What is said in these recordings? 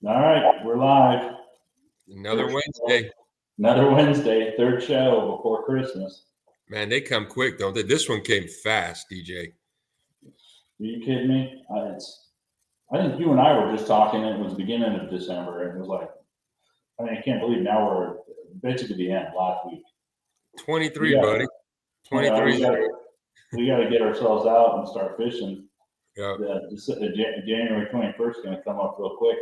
All right, we're live. Another Wednesday. Another Wednesday, third show before Christmas. Man, they come quick, don't they? This one came fast, DJ. Are you kidding me? I think you and I were just talking. It was the beginning of December. And it was like, I can't believe now we're basically the end last week. 23, buddy. 23. We got to get ourselves out and start fishing. Yeah. January 21st is going to come up real quick.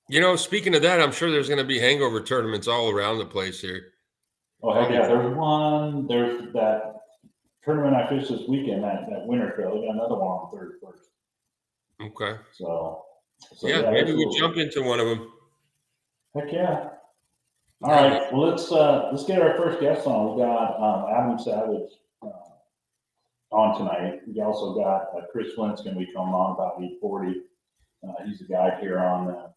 You know, speaking of that, I'm sure there's going to be hangover tournaments all around the place here. Oh, heck yeah. There's that tournament I fished this weekend, that winter trail. We got another one on 31st. Okay. So yeah, maybe we jump into one of them. Heck yeah. All right. Well, let's get our first guest on. We got Adam Savage on tonight. We also got Chris Flint's going to be coming on about 8:40. He's a guide here on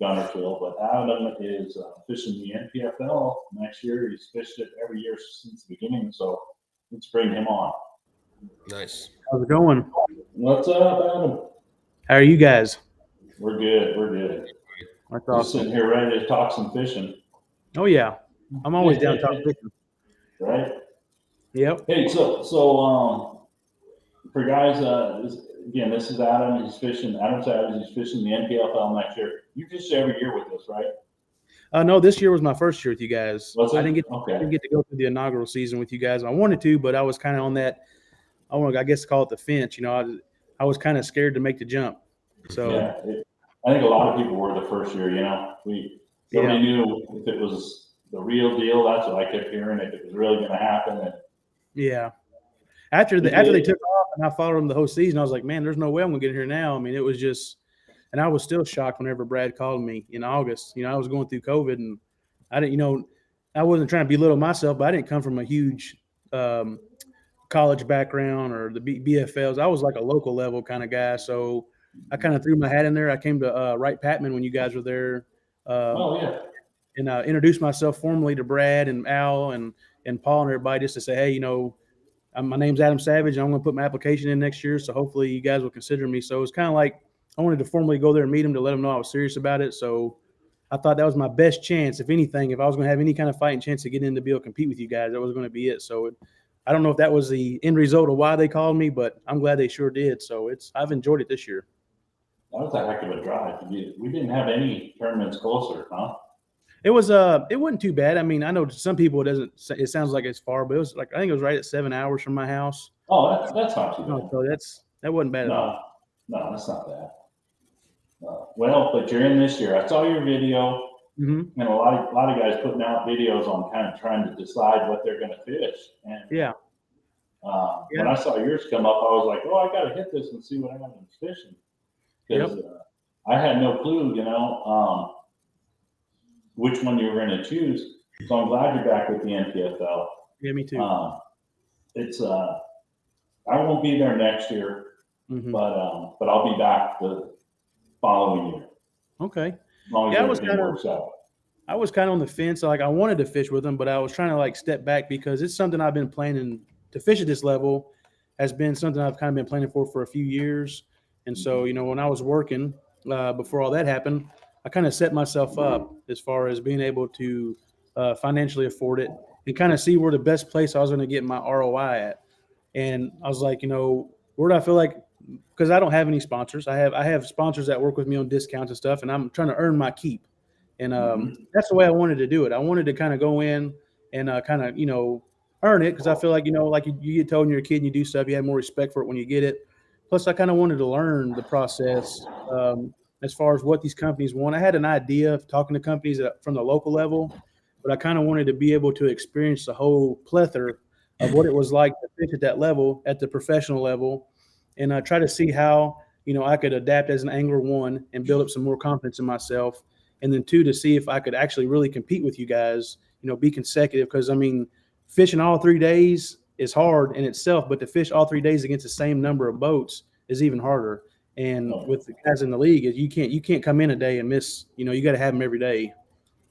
Gunnersville, but Adam is fishing the NPFL next year. He's fished it every year since the beginning, so let's bring him on. Nice. How's it going? What's up, Adam? How are you guys? We're good. That's We're awesome. sitting here ready to talk some fishing. Oh yeah, I'm always down to talk fishing. Right? Yep. Hey, so for guys, again, this is Adam. He's fishing. Adam Savage. He's fishing the NPFL next year. You fish every year with us, right? No, this year was my first year with you guys. Was it? I didn't get to go through the inaugural season with you guys. I wanted to, but I was kind of on that. I guess call it the fence. You know, I was kind of scared to make the jump. So yeah, I think a lot of people were the first year. You know, nobody knew if it was the real deal. That's what I kept hearing. If it was really going to happen. Yeah. After they took off and I followed them the whole season, I was like, man, there's no way I'm gonna get here now. I mean, it was just, and I was still shocked whenever Brad called me in August. You know, I was going through COVID and I didn't, I wasn't trying to belittle myself, but I didn't come from a huge college background or the BFLs. I was like a local level kind of guy. So I kind of threw my hat in there. I came to Wright Patman when you guys were there. And introduced myself formally to Brad and Al and Paul and everybody just to say, hey, my name's Adam Savage. I'm going to put my application in next year, so hopefully you guys will consider me. So it's kind of like I wanted to formally go there and meet him to let him know I was serious about it. So I thought that was my best chance, if anything. If I was going to have any kind of fighting chance to get in to be able to compete with you guys, that was going to be it. So I don't know if that was the end result of why they called me, but I'm glad they sure did. So I've enjoyed it this year. That was a heck of a drive. We didn't have any tournaments closer, huh? It wasn't too bad. I mean, I know to some people it sounds like it's far, but it was like, I think it was right at 7 hours from my house. Oh, that's not too bad. So that wasn't bad at all. No, that's not bad. Well, but you're in this year. I saw your video, and a lot of guys putting out videos on kind of trying to decide what they're going to fish. And when I saw yours come up, I was like, oh, I got to hit this and see what I'm fishing. Because I had no clue, which one you were going to choose. So I'm glad you're back with the NPFL. Yeah, me too. I won't be there next year, but I'll be back the following year. Okay. As long as everything works out. I was kind of on the fence. Like I wanted to fish with them, but I was trying to like step back because it's something I've been planning to fish at this level. Has been something I've kind of been planning for a few years. And so, when I was working before all that happened, I kind of set myself up as far as being able to financially afford it and kind of see where the best place I was going to get my ROI at. And I was like, where do I feel like, because I don't have any sponsors. I have sponsors that work with me on discounts and stuff, and I'm trying to earn my keep. And that's the way I wanted to do it. I wanted to kind of go in and kind of, earn it because I feel like, like you get told when you're a kid and you do stuff, you have more respect for it when you get it. Plus, I kind of wanted to learn the process as far as what these companies want. I had an idea of talking to companies from the local level, but I kind of wanted to be able to experience the whole plethora of what it was like to fish at that level, at the professional level, and try to see how, I could adapt as an angler, one, and build up some more confidence in myself, and then two, to see if I could actually really compete with you guys, be consecutive. Because, I mean, fishing all 3 days is hard in itself, but to fish all 3 days against the same number of boats is even harder. And with the guys in the league, you can't come in a day and miss. You got to have them every day.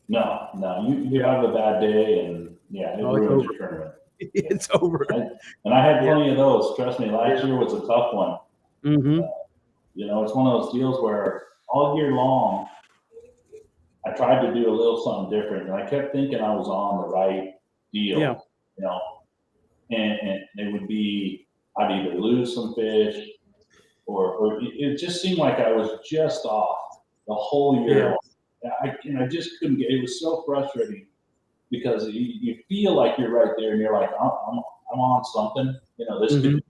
No, you have a bad day, and it ruins your tournament. It's over. And I had plenty of those. Trust me, last year was a tough one. Mm-hmm. It's one of those deals where all year long tried to do a little something different, and I kept thinking I was on the right deal, Yeah. you know, and it would be, I'd either lose some fish or it just seemed like I was just off the whole year. I just couldn't get, it was so frustrating because you feel like you're right there and you're like, I'm on something, this could be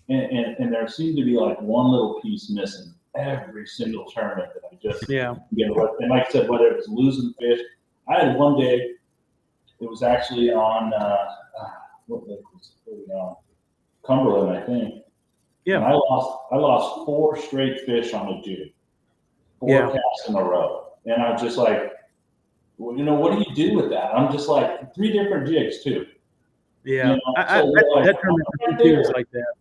it. And there seemed to be like one little piece missing every single tournament that I just, and like I said, whether it was losing fish, I had one day, it was actually on, what lake was it on? Cumberland, I think. Yeah. And I lost 4 straight fish on a jig, 4 casts in a row. And I was just like, well, what do you do with that? I'm just like 3 different jigs too. Yeah. So that tournament too was like that.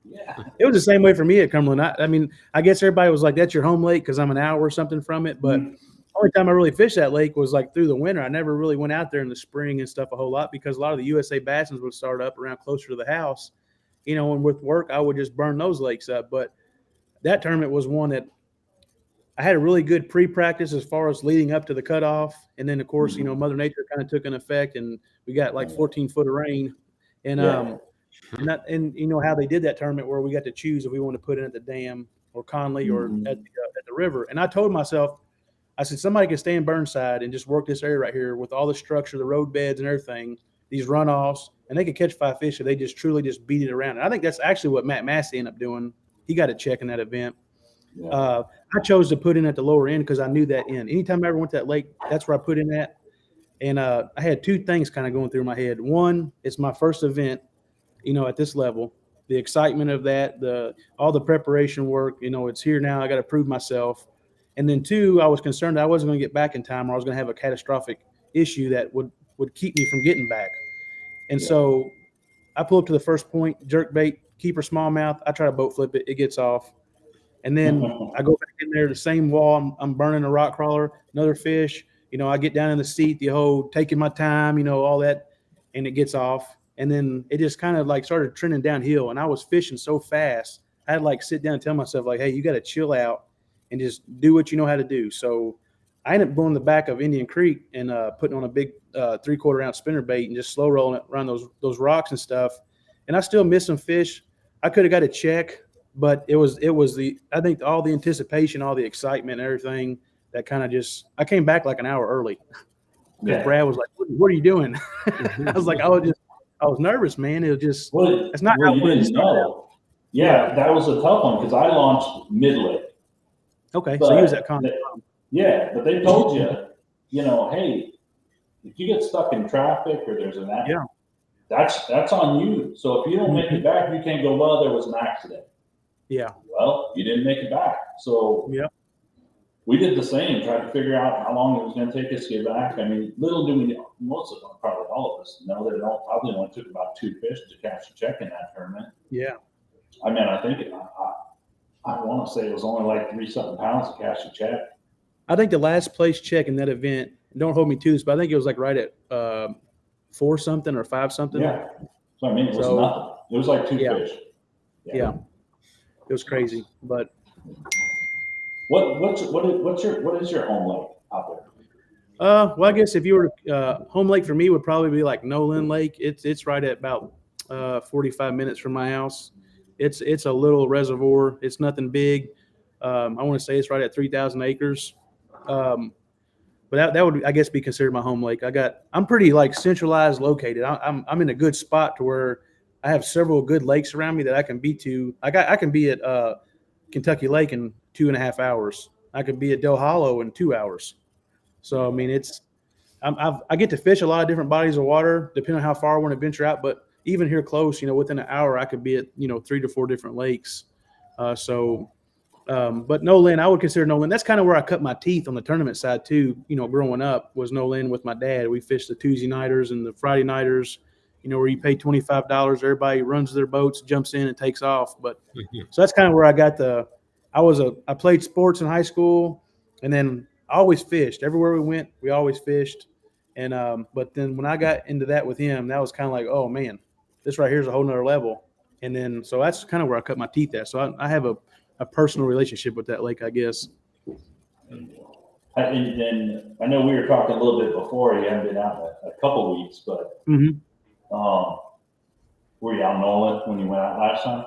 Yeah. It was the same way for me at Cumberland. I mean, I guess everybody was like, that's your home lake because I'm an hour or something from it. But the only time I really fished that lake was like through the winter. I never really went out there in the spring and stuff a whole lot because a lot of the USA Bassins would start up around closer to the house. And with work, I would just burn those lakes up. But that tournament was one that I had a really good pre-practice as far as leading up to the cutoff. And then, of course, Mother Nature kind of took an effect and we got like 14 foot of rain. And, and you know how they did that tournament where we got to choose if we wanted to put it at the dam or Conley or at the river. And I told myself, I said, somebody could stay in Burnside and just work this area right here with all the structure, the road beds and everything, these runoffs, and they could catch 5 fish if they just truly just beat it around. And I think that's actually what Matt Massey ended up doing. He got a check in that event. Yeah. I chose to put in at the lower end because I knew that end. Anytime I ever went to that lake, that's where I put in at. And I had 2 things kind of going through my head. One, it's my first event, at this level. The excitement of that, all the preparation work, it's here now. I got to prove myself. And then 2, I was concerned that I wasn't going to get back in time or I was going to have a catastrophic issue that would keep me from getting back. And so I pull up to the first point, jerk bait, keeper smallmouth. I try to boat flip it. It gets off. And then I go back in there, the same wall. I'm burning a rock crawler, another fish. I get down in the seat, the whole taking my time, all that, and it gets off. And then it just kind of like started trending downhill. And I was fishing so fast, I had to like sit down and tell myself like, hey, you got to chill out and just do what you know how to do. So I ended up going to the back of Indian Creek and putting on a big 3/4 ounce spinner bait and just slow rolling it around those rocks and stuff. And I still missed some fish. I could have got a check, but it was I think all the anticipation, all the excitement and everything that kind of I came back like an hour early. Because Brad was like, what are you doing? I was like, I was nervous, man. It was just, it's not how you didn't know. Yeah, that was a tough one because I launched mid-lake. Okay, so you was at Conley. Yeah, but they told you, hey, if you get stuck in traffic or there's an accident, that's on you. So if you don't make it back, you can't go, well, there was an accident. Yeah. Well, you didn't make it back. So we did the same, tried to figure out how long it was going to take us to get back. I mean, little do we know, most of them, probably all of us, know that it probably only took about 2 fish to catch a check in that tournament. Yeah. I mean, I think I want to say it was only like 3-something pounds to catch a check. I think the last place check in that event, don't hold me to this, but I think it was like right at 4-something or 5-something. Yeah. So I mean, it was nothing. It was like 2 fish. Yeah. It was crazy, but. What is your home lake out there? Well, I guess if you were home lake for me would probably be like Nolan Lake. It's right at about 45 minutes from my house. It's a little reservoir. It's nothing big. I want to say it's right at 3,000 acres. But that would, I guess, be considered my home lake. I'm pretty like centralized located. I'm in a good spot to where I have several good lakes around me that I can be to. I can be at Kentucky Lake in 2.5 hours. I could be at Del Hollow in 2 hours. So I mean, I get to fish a lot of different bodies of water depending on how far I want to venture out. But even here close, within an hour, I could be at 3 to 4 different lakes. But Nolan, I would consider Nolan. That's kind of where I cut my teeth on the tournament side too. Growing up was Nolan with my dad. We fished the Tuesday nighters and the Friday nighters. Where you pay $25, everybody runs their boats, jumps in, and takes off. But so that's kind of where I got I played sports in high school, and then I always fished. Everywhere we went, we always fished. And but then when I got into that with him, that was kind of like, oh man, this right here is a whole nother level. And then so that's kind of where I cut my teeth at. So I have a personal relationship with that lake, I guess. And I know we were talking a little bit before. You haven't been out in a couple weeks, but Mhm. were you out in Nolan when you went out last time?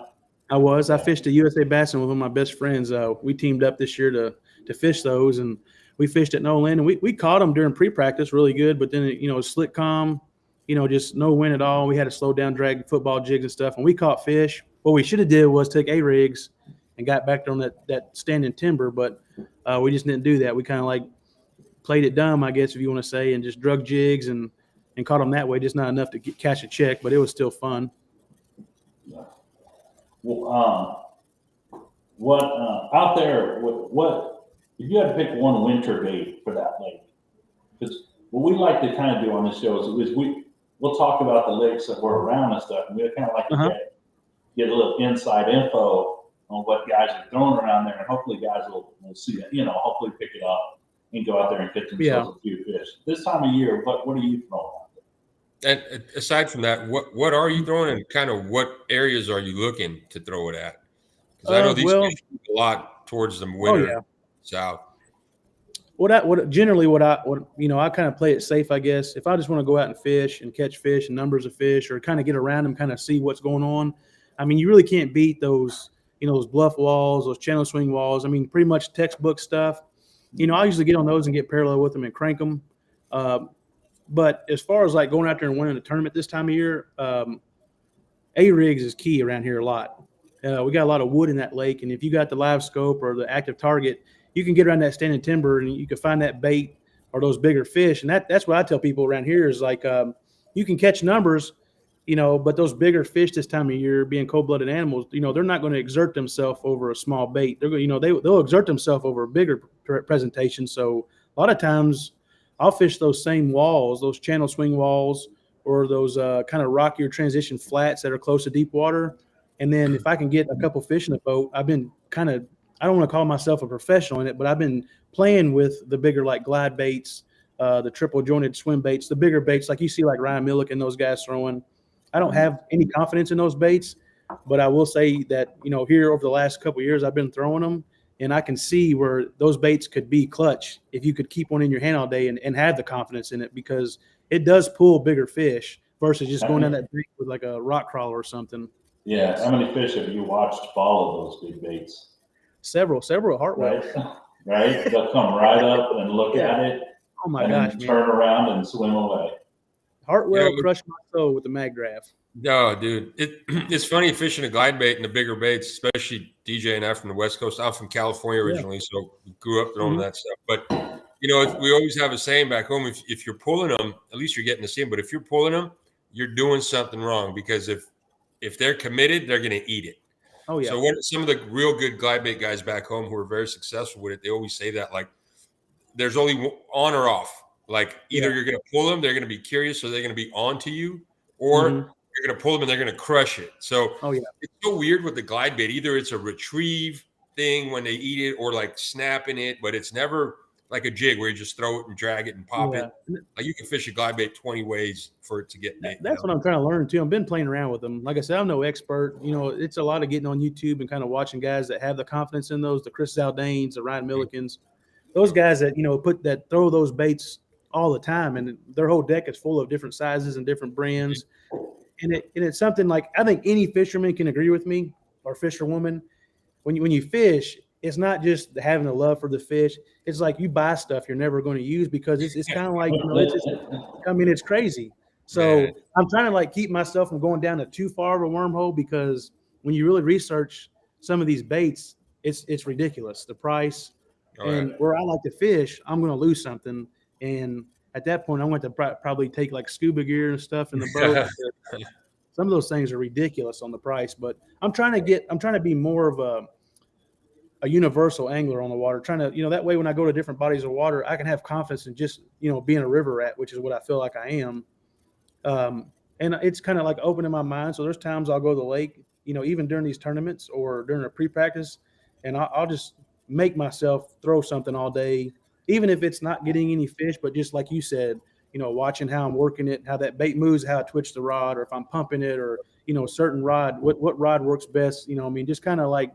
I was. I fished a USA Bass with one of my best friends. We teamed up this year to fish those, and we fished at Nolan, and we caught them during pre-practice really good. But then slick calm, just no wind at all. We had to slow down, drag football jigs and stuff, and we caught fish. What we should have did was take A-rigs and got back on that standing timber, but we just didn't do that. We kind of like played it dumb, I guess, if you want to say, and just drug jigs and caught them that way. Just not enough to catch a check, but it was still fun. Well, what out there? What if you had to pick one winter bait for that lake? Because what we like to kind of do on the show is we'll talk about the lakes that were around and stuff, and we kind of like to get a little inside info on what guys are throwing around there, and hopefully guys will see that, hopefully pick it up and go out there and catch themselves a few fish. This time of year, what are you throwing out there? And aside from that, what are you throwing, and kind of what areas are you looking to throw it at? Because I know these fish move a lot towards the winter south. I kind of play it safe, I guess. If I just want to go out and fish and catch fish and numbers of fish, or kind of get around them, kind of see what's going on. I mean, you really can't beat those, those bluff walls, those channel swing walls. I mean, pretty much textbook stuff. I usually get on those and get parallel with them and crank them. But as far as like going out there and winning a tournament this time of year, A-rigs is key around here a lot. We got a lot of wood in that lake, and if you got the live scope or the active target, you can get around that standing timber and you can find that bait or those bigger fish. And that's what I tell people around here is like, you can catch numbers, but those bigger fish this time of year, being cold-blooded animals, they're not going to exert themselves over a small bait. They're going, they'll exert themselves over a bigger presentation. So a lot of times I'll fish those same walls, those channel swing walls, or those kind of rockier transition flats that are close to deep water. And then if I can get a couple fish in the boat, I've been I don't want to call myself a professional in it, but I've been playing with the bigger like glide baits, the triple jointed swim baits, the bigger baits like you see like Ryan Millick and those guys throwing. I don't have any confidence in those baits, but I will say that, here over the last couple of years, I've been throwing them, and I can see where those baits could be clutch if you could keep one in your hand all day and have the confidence in it, because it does pull bigger fish versus just going down that bait with like a rock crawler or something. Yeah. How many fish have you watched follow those big baits? Several Hartwell. Right. They'll come right up and look at it. Oh my and gosh, then turn around and swim away. Hartwell crushed my soul with the mag graph. No, dude, it's funny fishing a glide bait and the bigger baits, especially DJ and I from the West Coast. I'm from California originally, so we grew up throwing that stuff. But we always have a saying back home: if you're pulling them, at least you're getting to see them. But if you're pulling them, you're doing something wrong, because if they're committed, they're going to eat it. Oh yeah. So some of the real good glide bait guys back home who are very successful with it, they always say that, like, there's only on or off. Like, either you're going to pull them, they're going to be curious, so they're going to be on to you, or you're going to pull them and they're going to crush it. So it's so weird with the glide bait. Either it's a retrieve thing when they eat it, or like snapping it, but it's never like a jig where you just throw it and drag it and pop it. Like, you can fish a glide bait 20 ways for it to get bit. That's what I'm trying to learn too. I've been playing around with them. Like I said, I'm no expert. It's a lot of getting on YouTube and kind of watching guys that have the confidence in those, the Chris Zaldanes, the Ryan Millikins, those guys that, throw those baits all the time, and their whole deck is full of different sizes and different brands. And it's something like, I think any fisherman can agree with me, or fisherwoman. When you fish, it's not just having a love for the fish. It's like you buy stuff you're never going to use, because it's kind of like, it's crazy. So I'm trying to like keep myself from going down too far of a wormhole, because when you really research some of these baits, it's ridiculous, the price. And where I like to fish, I'm going to lose something. And at that point, I'm going to probably take like scuba gear and stuff in the boat. Some of those things are ridiculous on the price, but I'm trying to be more of a universal angler on the water, trying to, that way when I go to different bodies of water, I can have confidence in just, being a river rat, which is what I feel like I am. And it's kind of like opening my mind. So there's times I'll go to the lake, even during these tournaments or during a pre-practice, and I'll just make myself throw something all day, even if it's not getting any fish, but just like you said, watching how I'm working it, how that bait moves, how I twitch the rod, or if I'm pumping it, or, a certain rod, what rod works best, just kind of like,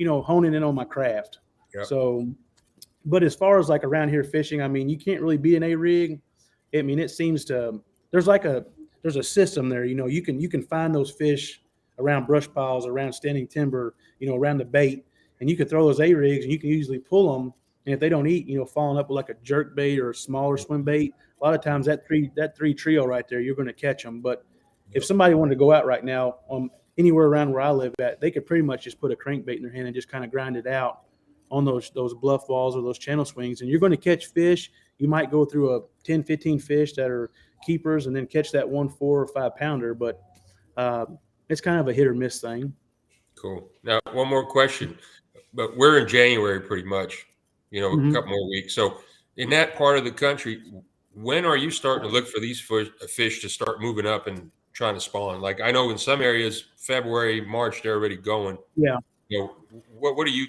honing in on my craft. Yep. So But as far as like around here fishing, I mean, you can't really be an A rig. I mean, it seems to there's like there's a system there. You know, you can find those fish around brush piles, around standing timber, you know, around the bait, and you can throw those A rigs, and you can usually pull them. And if they don't eat, you know, following up with like a jerk bait or a smaller swim bait, a lot of times that three trio right there, you're going to catch them. But if Yep. somebody wanted to go out right now, anywhere around where I live at, they could pretty much just put a crankbait in their hand and just kind of grind it out on those bluff walls or those channel swings, and you're going to catch fish. You might go through a 10, 15 fish that are keepers and then catch that 1, 4 or 5 pounder, but it's kind of a hit or miss thing. Cool. Now, one more question, but we're in January pretty much, you know, a couple more weeks. So in that part of the country, when are you starting to look for these fish to start moving up and trying to spawn? Like I know in some areas, February, March, they're already going. Yeah. You know, what do you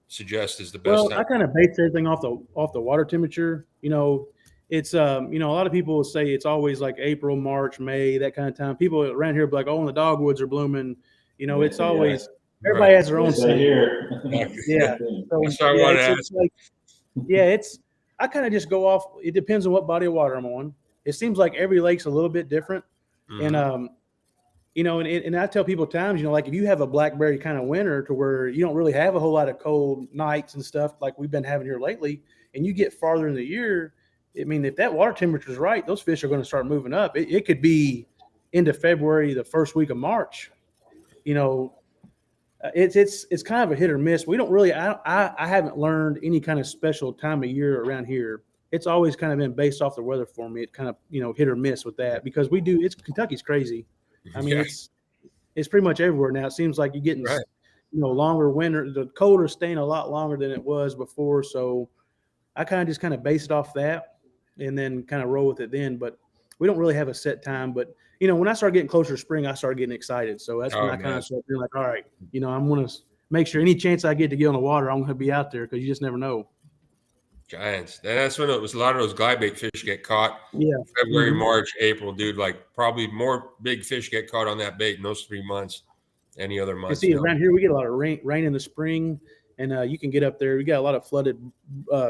suggest is the best Well, time? I kind of base everything off the water temperature. You know, it's you know, a lot of people will say it's always like April, March, May, that kind of time. People around here be like, oh, when the dogwoods are blooming. You know, it's always everybody has their own Say saying. here. Yeah. So, That's what I yeah, wanted to it's ask. like, yeah, it's I kind of just go off. It depends on what body of water I'm on. It seems like every lake's a little bit different, and Mhm. you know, and I tell people times, you know, like if you have a blackberry kind of winter to where you don't really have a whole lot of cold nights and stuff like we've been having here lately, and you get farther in the year, I mean, if that water temperature is right, those fish are going to start moving up. It could be into February, the first week of March. You know, it's kind of a hit or miss. We don't really. I haven't learned any kind of special time of year around here. It's always kind of been based off the weather for me. It kind of hit or miss with that because we do. It's Kentucky's crazy. I mean, Yeah, it's pretty much everywhere now. It seems like you're getting right. longer winter. The colder staying a lot longer than it was before. So I just kind of base it off that, and then kind of roll with it then. But we don't really have a set time. But you know, when I start getting closer to spring, I start getting excited. So that's when Oh I kind man, of start feeling like, all right, you know, I'm gonna make sure any chance I get to get on the water, I'm gonna be out there because you just never know. giants. And that's when it was a lot of those glidebait fish get caught. Yeah. February, Mhm. March, April, dude. Like probably more big fish get caught on that bait in those 3 months. Any other And months, see, you know. around here we get a lot of rain in the spring, and you can get up there. We got a lot of flooded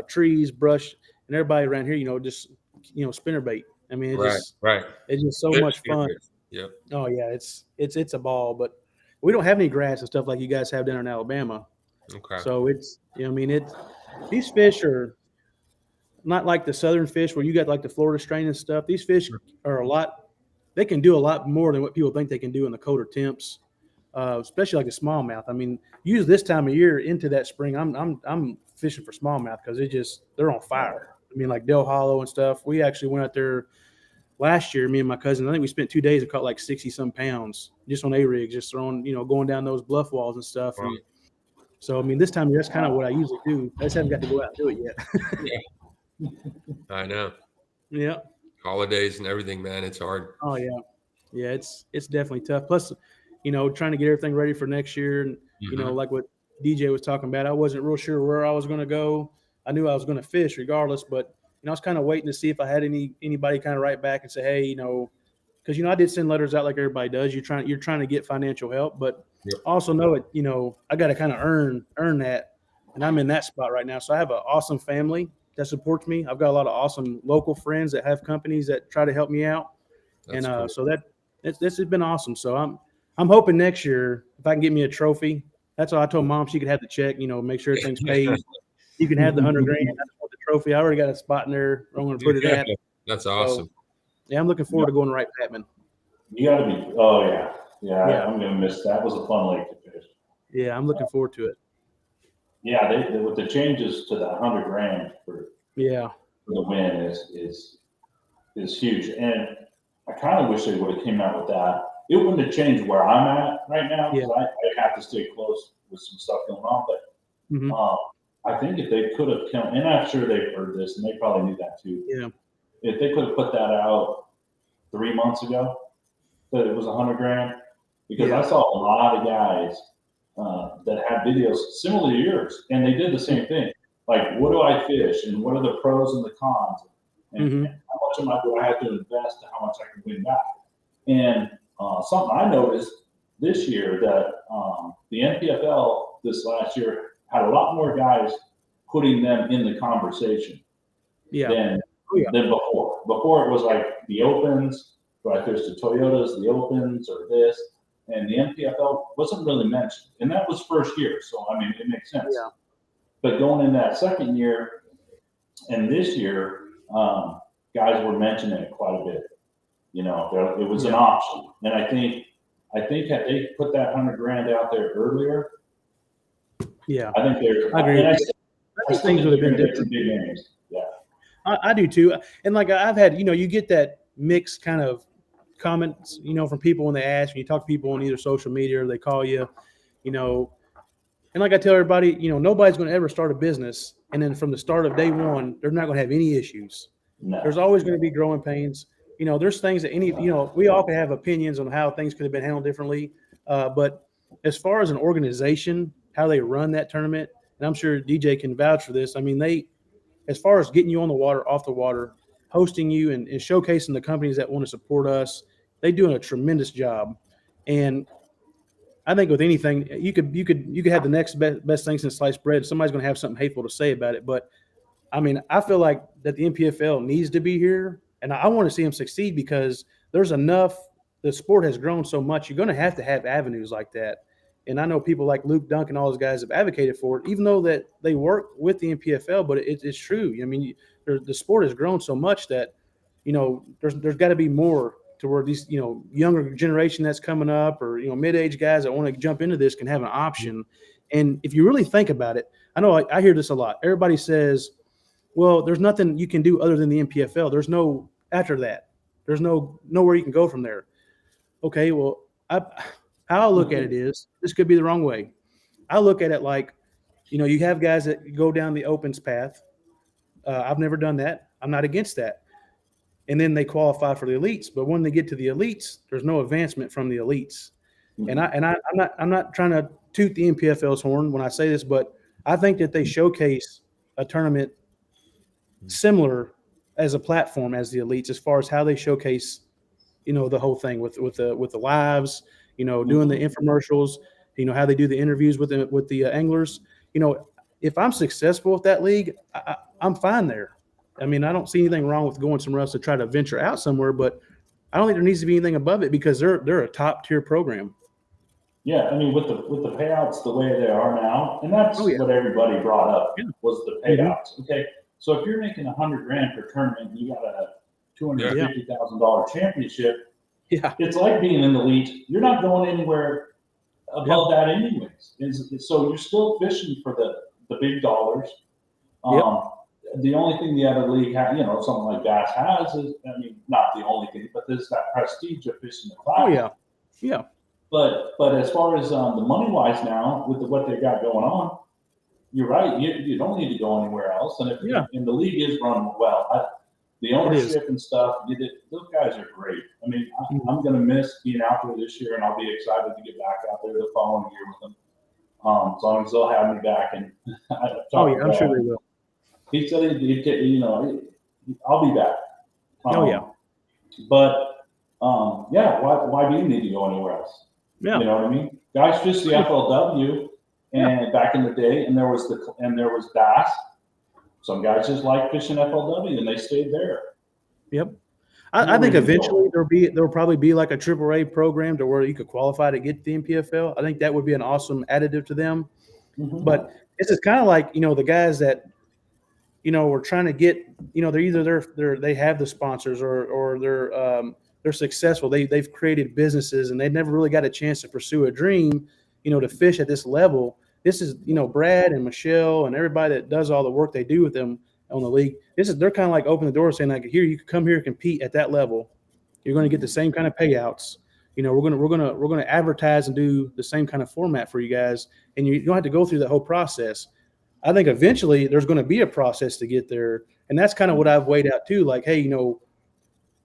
trees, brush, and everybody around here, you know, just spinner bait. I mean, Right, right. it's just so Good much spinner fun. baits. Yep. Oh yeah, it's a ball, but we don't have any grass and stuff like you guys have down in Alabama. Okay. So it's I mean these fish are not like the southern fish where you got like the Florida strain and stuff. These fish are they can do a lot more than what people think they can do in the colder temps. Especially like the smallmouth. I mean, use this time of year into that spring. I'm fishing for smallmouth because they're on fire. I mean, like Del Hollow and stuff. We actually went out there last year, me and my cousin. I think we spent 2 days and caught like 60 some pounds just on A rigs, just throwing, going down those bluff walls and stuff. Wow. And so, I mean, this time of year, that's kind of what I usually do. I just haven't got to go out and do it yet. Yeah, I know. Yeah. Holidays and everything, man. It's hard. Oh yeah. Yeah. It's definitely tough. Plus, trying to get everything ready for next year. And, Mhm. like what DJ was talking about, I wasn't real sure where I was going to go. I knew I was going to fish regardless, but, I was kind of waiting to see if I had anybody kind of write back and say, hey, because I did send letters out like everybody does. You're trying to get financial help, but Yep. also know it. I got to kind of earn that, and I'm in that spot right now. So I have an awesome family that supports me. I've got a lot of awesome local friends that have companies that try to help me out, That's and cool. so this has been awesome. So I'm hoping next year if I can get me a trophy. That's all I told Mom. She could have the check. Make sure everything's paid. You can have the $100,000. I just want the trophy. I already got a spot in there where I'm going to put it at. That's So, awesome. yeah, I'm looking forward to going to Wright Patman. You gotta be, oh yeah. Yeah. I'm gonna miss that. Was a fun lake to fish. Yeah, I'm looking forward to it. Yeah, they with the changes to the $100,000 for Yeah. the win is huge. And I kind of wish they would have came out with that. It wouldn't have changed where I'm at right now because I have to stay close with some stuff going on. But Mhm. I think if they could have come, and I'm sure they've heard this, and they probably knew that too. Yeah. If they could have put that out 3 months ago, that it was $100,000, because I saw a lot of guys that had videos similar to yours, and they did the same thing. Like, what do I fish, and what are the pros and the cons, and how much do I have to invest, and how much I can win back? And something I noticed this year that the NPFL this last year had a lot more guys putting them in the conversation Yeah. than before. Before it was like the Opens, right? There's the Toyotas, the Opens, or this, and the MPFL wasn't really mentioned, and that was first year, so I mean it makes sense. Yeah. But going in that second year and this year, guys were mentioning it quite a bit. You know, it was an option, and I think had they put that $100,000 out there earlier, I think there's. I agree. And I think things would have been different. Big names. Yeah, I do too. And like I've had, you get that mixed kind of comments, from people when they ask, when you talk to people on either social media or they call you, and like I tell everybody, nobody's going to ever start a business. And then from the start of day one, they're not going to have any issues. no. There's always going to be growing pains. There's things that we all can have opinions on how things could have been handled differently. But as far as an organization, how they run that tournament, and I'm sure DJ can vouch for this. I mean, as far as getting you on the water, off the water, hosting you and showcasing the companies that want to support us, they're doing a tremendous job. And I think with anything, you could have the next best thing since sliced bread. Somebody's going to have something hateful to say about it. But I mean, I feel like that the MPFL needs to be here, and I want to see them succeed because there's enough. The sport has grown so much. You're going to have avenues like that. And I know people like Luke Dunk and all those guys have advocated for it, even though that they work with the MPFL. But it's true. I mean, the sport has grown so much that there's got to be more to where these younger generation that's coming up, or mid-age guys that want to jump into this can have an option. And if you really think about it, I know I hear this a lot. Everybody says, well, there's nothing you can do other than the MPFL. There's no after that. There's nowhere you can go from there. Okay, well, how I look at it is, this could be the wrong way. I look at it like, you have guys that go down the opens path. I've never done that. I'm not against that. And then they qualify for the elites. But when they get to the elites, there's no advancement from the elites. Mm-hmm. And I'm not trying to toot the MPFL's horn when I say this, but I think that they showcase a tournament similar as a platform as the elites, as far as how they showcase, the whole thing with the lives, doing the infomercials, how they do the interviews with the anglers. If I'm successful with that league, I'm fine there. I mean, I don't see anything wrong with going somewhere else to try to venture out somewhere, but I don't think there needs to be anything above it because they're a top tier program. Yeah, I mean, with the payouts the way they are now, and that's what everybody brought up was the payouts. Mm-hmm. Okay, so if you're making $100,000 per tournament, and you got a $250,000 championship. Yeah, it's like being in the elite. You're not going anywhere above that, anyways. So you're still fishing for the big dollars. The only thing the other league has, something like Bass has is, I mean, not the only thing, but there's that prestige of fishing the class. Yeah. But as far as the money wise now, with what they got going on, you're right. You don't need to go anywhere else. And and the league is running well. The ownership and stuff, those guys are great. I mean, I'm going to miss being out there this year, and I'll be excited to get back out there the following year with them. As long as they'll have me back. And I'm sure they will. He said he'd get, I'll be back. But why do you need to go anywhere else? Yeah. You know what I mean? Guys fish the FLW, and back in the day, and there was Bass. Some guys just like fishing FLW, and they stayed there. Yep. I think eventually there'll probably be like a AAA program to where you could qualify to get the MPFL. I think that would be an awesome additive to them. Mm-hmm. But it's just kind of like the guys that we're trying to get. They're either they have the sponsors or they're successful. They've created businesses and they've never really got a chance to pursue a dream. To fish at this level. This is, Brad and Michelle and everybody that does all the work they do with them on the league. They're kind of like opening the door saying like, here, you can come here and compete at that level. You're going to get the same kind of payouts. We're going to advertise and do the same kind of format for you guys. And you don't have to go through that whole process. I think eventually there's going to be a process to get there. And that's kind of what I've weighed out too. Like, hey,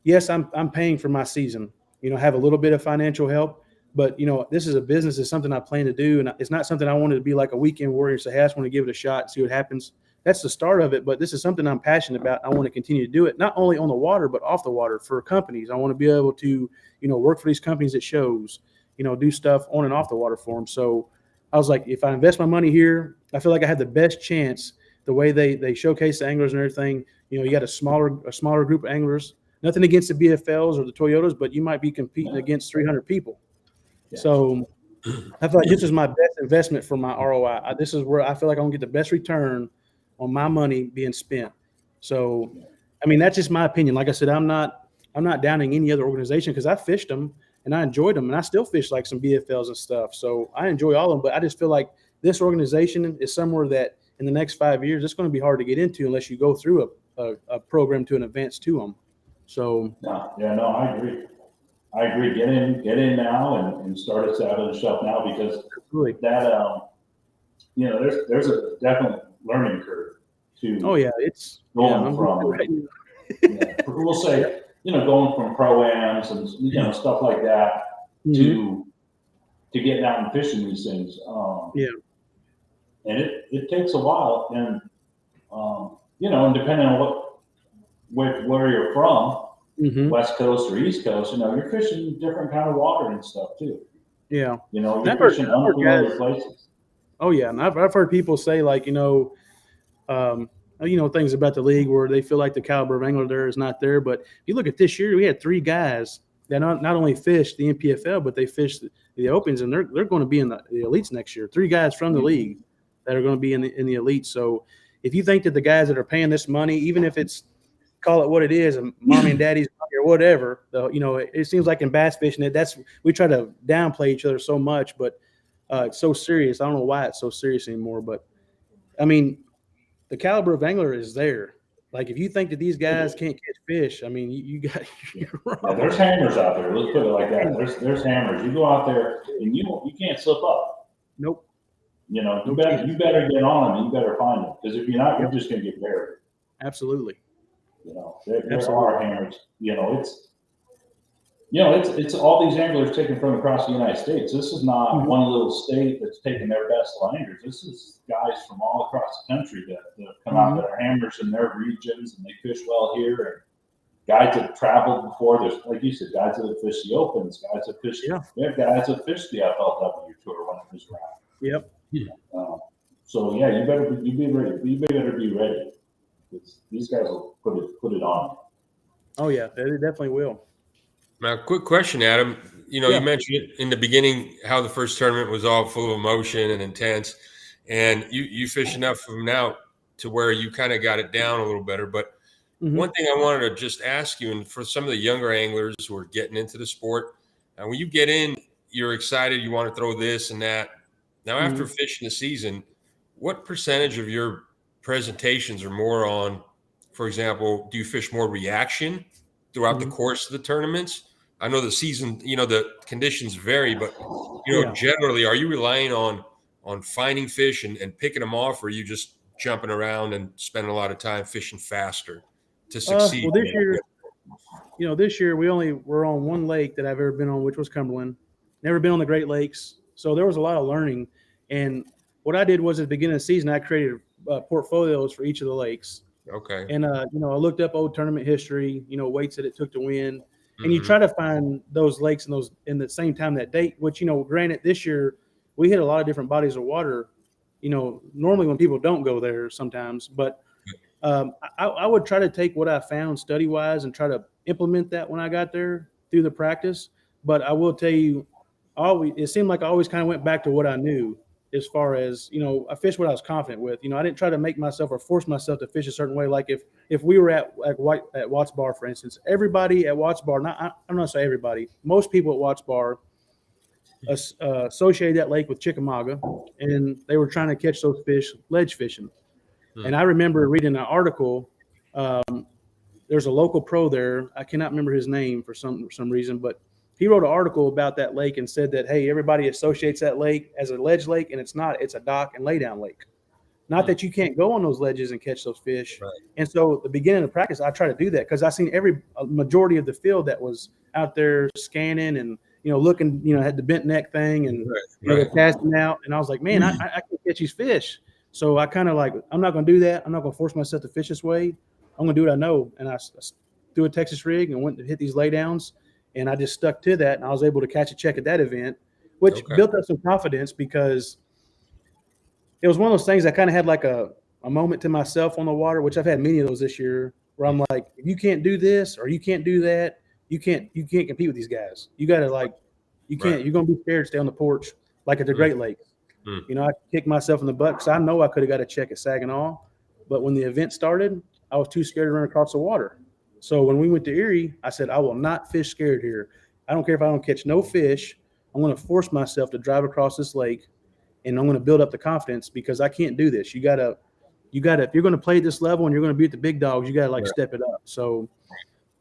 yes, I'm paying for my season, have a little bit of financial help. But, this is a business. It's something I plan to do. And it's not something I wanted to be like a weekend warrior and say, hey, I just want to give it a shot and see what happens. That's the start of it. But this is something I'm passionate about. I want to continue to do it, not only on the water, but off the water for companies. I want to be able to, work for these companies at shows, do stuff on and off the water for them. So I was like, if I invest my money here, I feel like I have the best chance the way they showcase the anglers and everything. You know, you got a smaller group of anglers. Nothing against the BFLs or the Toyotas, but you might be competing against 300 people. Yeah. So I feel like this is my best investment for my ROI. This is where I feel like I'm gonna get the best return on my money being spent. So, I mean, that's just my opinion. Like I said, I'm not downing any other organization because I fished them and I enjoyed them, and I still fish like some BFLs and stuff. So I enjoy all of them, but I just feel like this organization is somewhere that in the next 5 years it's going to be hard to get into unless you go through a program to an advance to them. So No, I agree. Get in now and start us out of the shelf now, because really, that you know, there's a definite learning curve to oh yeah, it's going from we'll say, you know, going from pro-ams and, you know, stuff like that to getting out and fishing these things. And it takes a while, and you know, and depending on where you're from, West Coast or East Coast, you know, you're fishing different kind of water and stuff too. Yeah, you know, you're fishing unfamiliar places. Oh yeah, and I've heard people say, like, you know, things about the league where they feel like the caliber of angler there is not there. But if you look at this year, we had 3 guys that not only fished the NPFL, but they fished the Opens, and they're going to be in the elites next year. 3 guys from the league that are going to be in the elites. So if you think that the guys that are paying this money, even if it's, call it what it is, mommy and daddy's money or whatever, you know, it seems like in bass fishing, we try to downplay each other so much, but it's so serious. I don't know why it's so serious anymore, but I mean, the caliber of angler is there. Like, if you think that these guys can't catch fish, I mean, you're wrong. Yeah, there's hammers out there. Let's put it like that. There's hammers. You go out there and you can't slip up. Nope. You know, you better get on them. You better find them, because if you're not, you're just going to get buried. Absolutely. You know, there are hammers. You know, it's all these anglers taken from across the United States. This is not one little state that's taking their best anglers. This is guys from all across the country that come out that are hammers in their regions, and they fish well here. And guys that traveled before. There's, like you said, guys that have fished the Opens, guys that fished. We have guys that fished the FLW tour when it was around. Yep. So yeah, you better be ready. You better be ready. These guys will put it on. Oh yeah, they definitely will. Now, quick question, Adam. You know, you mentioned in the beginning how the first tournament was all full of emotion and intense, and you fish enough of them now to where you kind of got it down a little better. But one thing I wanted to just ask you, and for some of the younger anglers who are getting into the sport, and when you get in, you're excited, you want to throw this and that. Now, after fishing the season, what percentage of your presentations are more on, for example, do you fish more reaction throughout the course of the tournaments? I know the season, you know, the conditions vary, but, you know, generally, are you relying on finding fish and picking them off, or are you just jumping around and spending a lot of time fishing faster to succeed? Well, this year we're on one lake that I've ever been on, which was Cumberland. Never been on the Great Lakes. So there was a lot of learning. And what I did was at the beginning of the season, I created portfolios for each of the lakes. Okay. And, I looked up old tournament history, weights that it took to win. And you try to find those lakes in the same time that date, which, granted, this year we hit a lot of different bodies of water, normally when people don't go there sometimes. But I would try to take what I found study-wise and try to implement that when I got there through the practice. But I will tell you, it seemed like I always kind of went back to what I knew as far as, I fished what I was confident with. I didn't try to make myself or force myself to fish a certain way. Like if we were at Watts Bar, for instance, everybody at Watts Bar, I'm not saying everybody, most people at Watts Bar associated that lake with Chickamauga, and they were trying to catch those fish ledge fishing. And I remember reading an article. There's a local pro there. I cannot remember his name for some reason, but he wrote an article about that lake and said that, hey, everybody associates that lake as a ledge lake, and it's not. It's a dock and laydown lake. Not that you can't go on those ledges and catch those fish. Right. And so at the beginning of practice, I try to do that because I seen a majority of the field that was out there scanning and, looking, had the bent neck thing and they're casting out. And I was like, man, I can catch these fish. So I kind of like, I'm not going to do that. I'm not going to force myself to fish this way. I'm going to do what I know. And I threw a Texas rig and went to hit these laydowns. And I just stuck to that, and I was able to catch a check at that event, which built up some confidence because it was one of those things I kind of had like a a moment to myself on the water, which I've had many of those this year, where I'm like, if you can't do this or you can't do that, you can't compete with these guys. You got to like, you can't. Right. You're gonna be scared to stay on the porch like at the Great Lakes. You know, I kicked myself in the butt because I know I could have got a check at Saginaw, but when the event started, I was too scared to run across the water. So when we went to Erie, I said, I will not fish scared here. I don't care if I don't catch no fish. I'm going to force myself to drive across this lake, and I'm going to build up the confidence because I can't do this. You gotta, if you're going to play at this level and you're going to beat the big dogs, you got to like step it up. So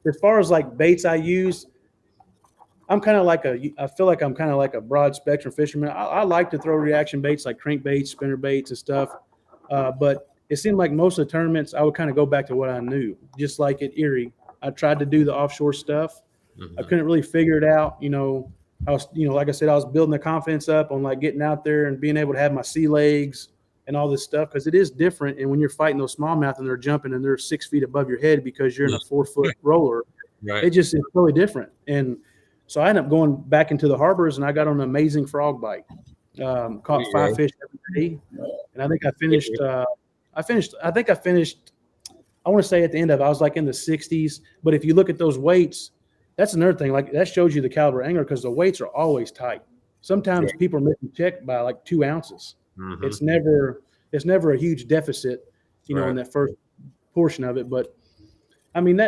as far as like baits I use, I feel like I'm kind of like a broad spectrum fisherman. I like to throw reaction baits like crankbaits, spinner baits and stuff. But it seemed like most of the tournaments, I would kind of go back to what I knew. Just like at Erie, I tried to do the offshore stuff. I couldn't really figure it out. You know, I was, like I said, I was building the confidence up on like getting out there and being able to have my sea legs and all this stuff because it is different. And when you're fighting those smallmouth and they're jumping and they're 6 feet above your head because you're in a 4-foot roller, it just is really different. And so I ended up going back into the harbors and I got on an amazing frog bite. Caught 5 fish every day, and I think I finished. I want to say at the end of it, I was like in the 60s. But if you look at those weights, that's another thing. Like that shows you the caliber angler because the weights are always tight. Sometimes people are missing check by like 2 ounces. It's never a huge deficit, in that first portion of it. But I mean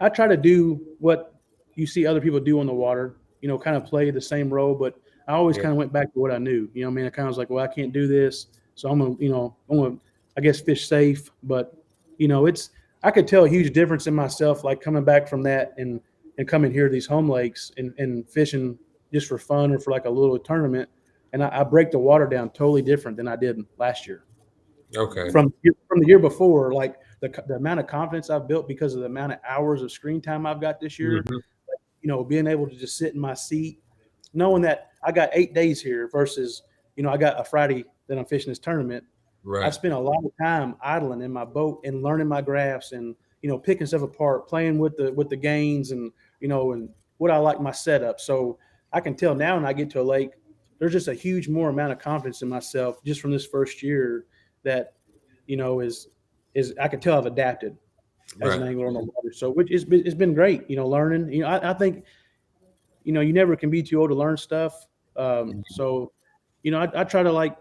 I try to do what you see other people do on the water. Kind of play the same role, but I always kind of went back to what I knew. I mean, I kind of was like, well, I can't do this, so I'm gonna, I guess, fish safe. But I could tell a huge difference in myself, like coming back from that and coming here to these home lakes and fishing just for fun or for like a little tournament, and I break the water down totally different than I did last year. Okay. From the year before, like the amount of confidence I've built because of the amount of hours of screen time I've got this year. Being able to just sit in my seat, knowing that I got 8 days here versus, I got a Friday that I'm fishing this tournament. Right. I spent a lot of time idling in my boat and learning my graphs and, picking stuff apart, playing with the gains and, and what I like my setup. So I can tell now when I get to a lake, there's just a huge more amount of confidence in myself just from this first year that, is I can tell I've adapted as an angler on the water. So it's been great, learning. I think, you never can be too old to learn stuff. So, I try to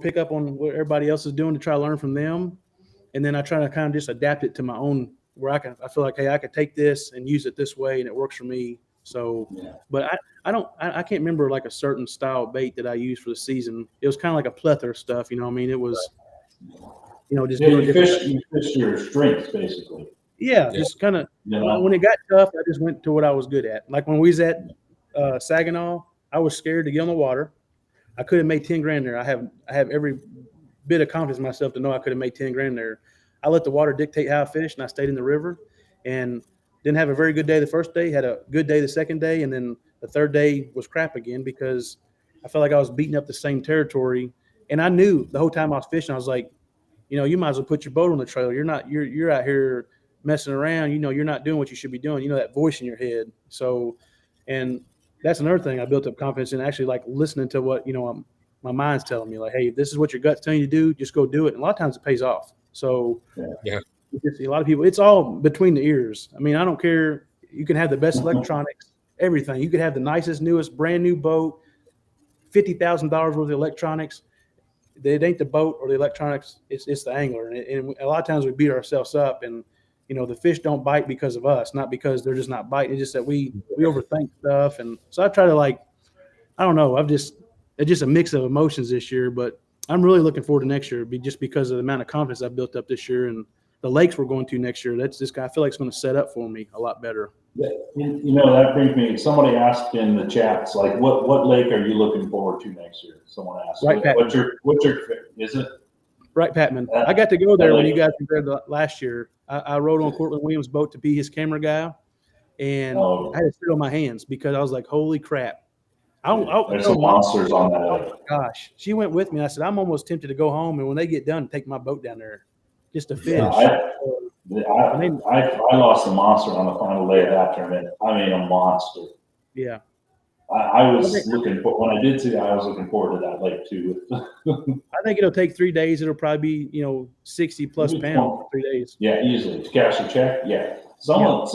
pick up on what everybody else is doing to try to learn from them. And then I try to kind of just adapt it to my own where I feel like, hey, I could take this and use it this way and it works for me. So, but I can't remember like a certain style bait that I used for the season. It was kind of like a plethora of stuff, It was, just doing you fish your strengths basically. Yeah, just kind of when it got tough, I just went to what I was good at. Like when we was at Saginaw, I was scared to get on the water. I could have made 10 grand there. I have every bit of confidence in myself to know I could have made 10 grand there. I let the water dictate how I fished, and I stayed in the river. And didn't have a very good day the first day. Had a good day the second day, and then the third day was crap again because I felt like I was beating up the same territory. And I knew the whole time I was fishing, I was like, you might as well put your boat on the trailer. You're out here messing around, you're not doing what you should be doing, that voice in your head. So, and that's another thing I built up confidence in, actually like listening to what, my mind's telling me, like, hey, this is what your gut's telling you to do, just go do it. And a lot of times it pays off. So a lot of people, it's all between the ears. I mean, I don't care. You can have the best electronics, everything. You could have the nicest, newest, brand new boat, $50,000 worth of electronics. It ain't the boat or the electronics. It's the angler. And a lot of times we beat ourselves up and, the fish don't bite because of us, not because they're just not biting. It's just that we overthink stuff. And so I try to I don't know. it's just a mix of emotions this year, but I'm really looking forward to next year just because of the amount of confidence I've built up this year and the lakes we're going to next year. That's I feel like it's going to set up for me a lot better. Yeah, that brings me. Somebody asked in the chats, like, what lake are you looking forward to next year? Someone asked. What's your is it? Right, Patman. I got to go there when you guys were there last year. I rode on Cortland Williams' boat to be his camera guy, and I had to sit on my hands because I was like, "Holy crap!" There's some monsters on that lake. Gosh, she went with me. I said, "I'm almost tempted to go home, and when they get done, take my boat down there just to fish." I lost a monster on the final day of that tournament. I mean, a monster. Yeah. I was looking for, when I did see that, I was looking forward to that lake too. I think it'll take 3 days. It'll probably be 60 plus Maybe pounds 20. for 3 days. Yeah, easily. To cash a check, yeah. Someone,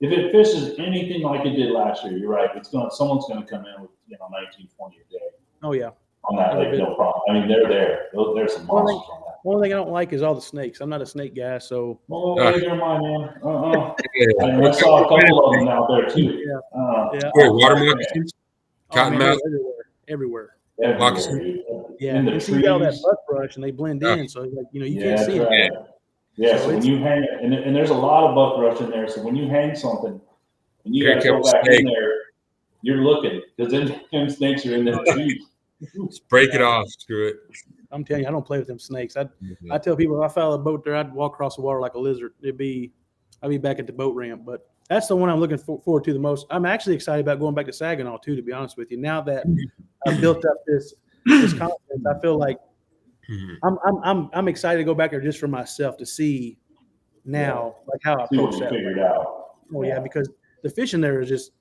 if it fishes anything like it did last year, you're right. Someone's gonna come in with 19, 20 a day Oh yeah. on that lake, no problem. I mean, they're there. There's some monsters on that. One thing I don't like is all the snakes. I'm not a snake guy, so Oh, neither am I, man. I saw a couple of them out there too. yeah. Wait, water moccasins, Oh, man, cottonmouth. everywhere. Everywhere, dude. Yeah, In the you see all that trees. buck brush and they blend in, so like you Yeah, can't that's see them. right. Yeah, So so when you hang, and there's a lot of buck brush in there, so when you hang something, and you Here gotta go comes back snake. in there, you're looking, because then snakes are in the trees. Just break it off. Screw it. I'm telling you, I don't play with them snakes. I tell people if I found a boat there, I'd walk across the water like a lizard. I'd be back at the boat ramp. But that's the one I'm looking forward to the most. I'm actually excited about going back to Saginaw too, to be honest with you. Now that I've built up this confidence, I feel like I'm excited to go back there just for myself to see now like how I See what approach you that. figured out. Oh yeah, because the fishing there is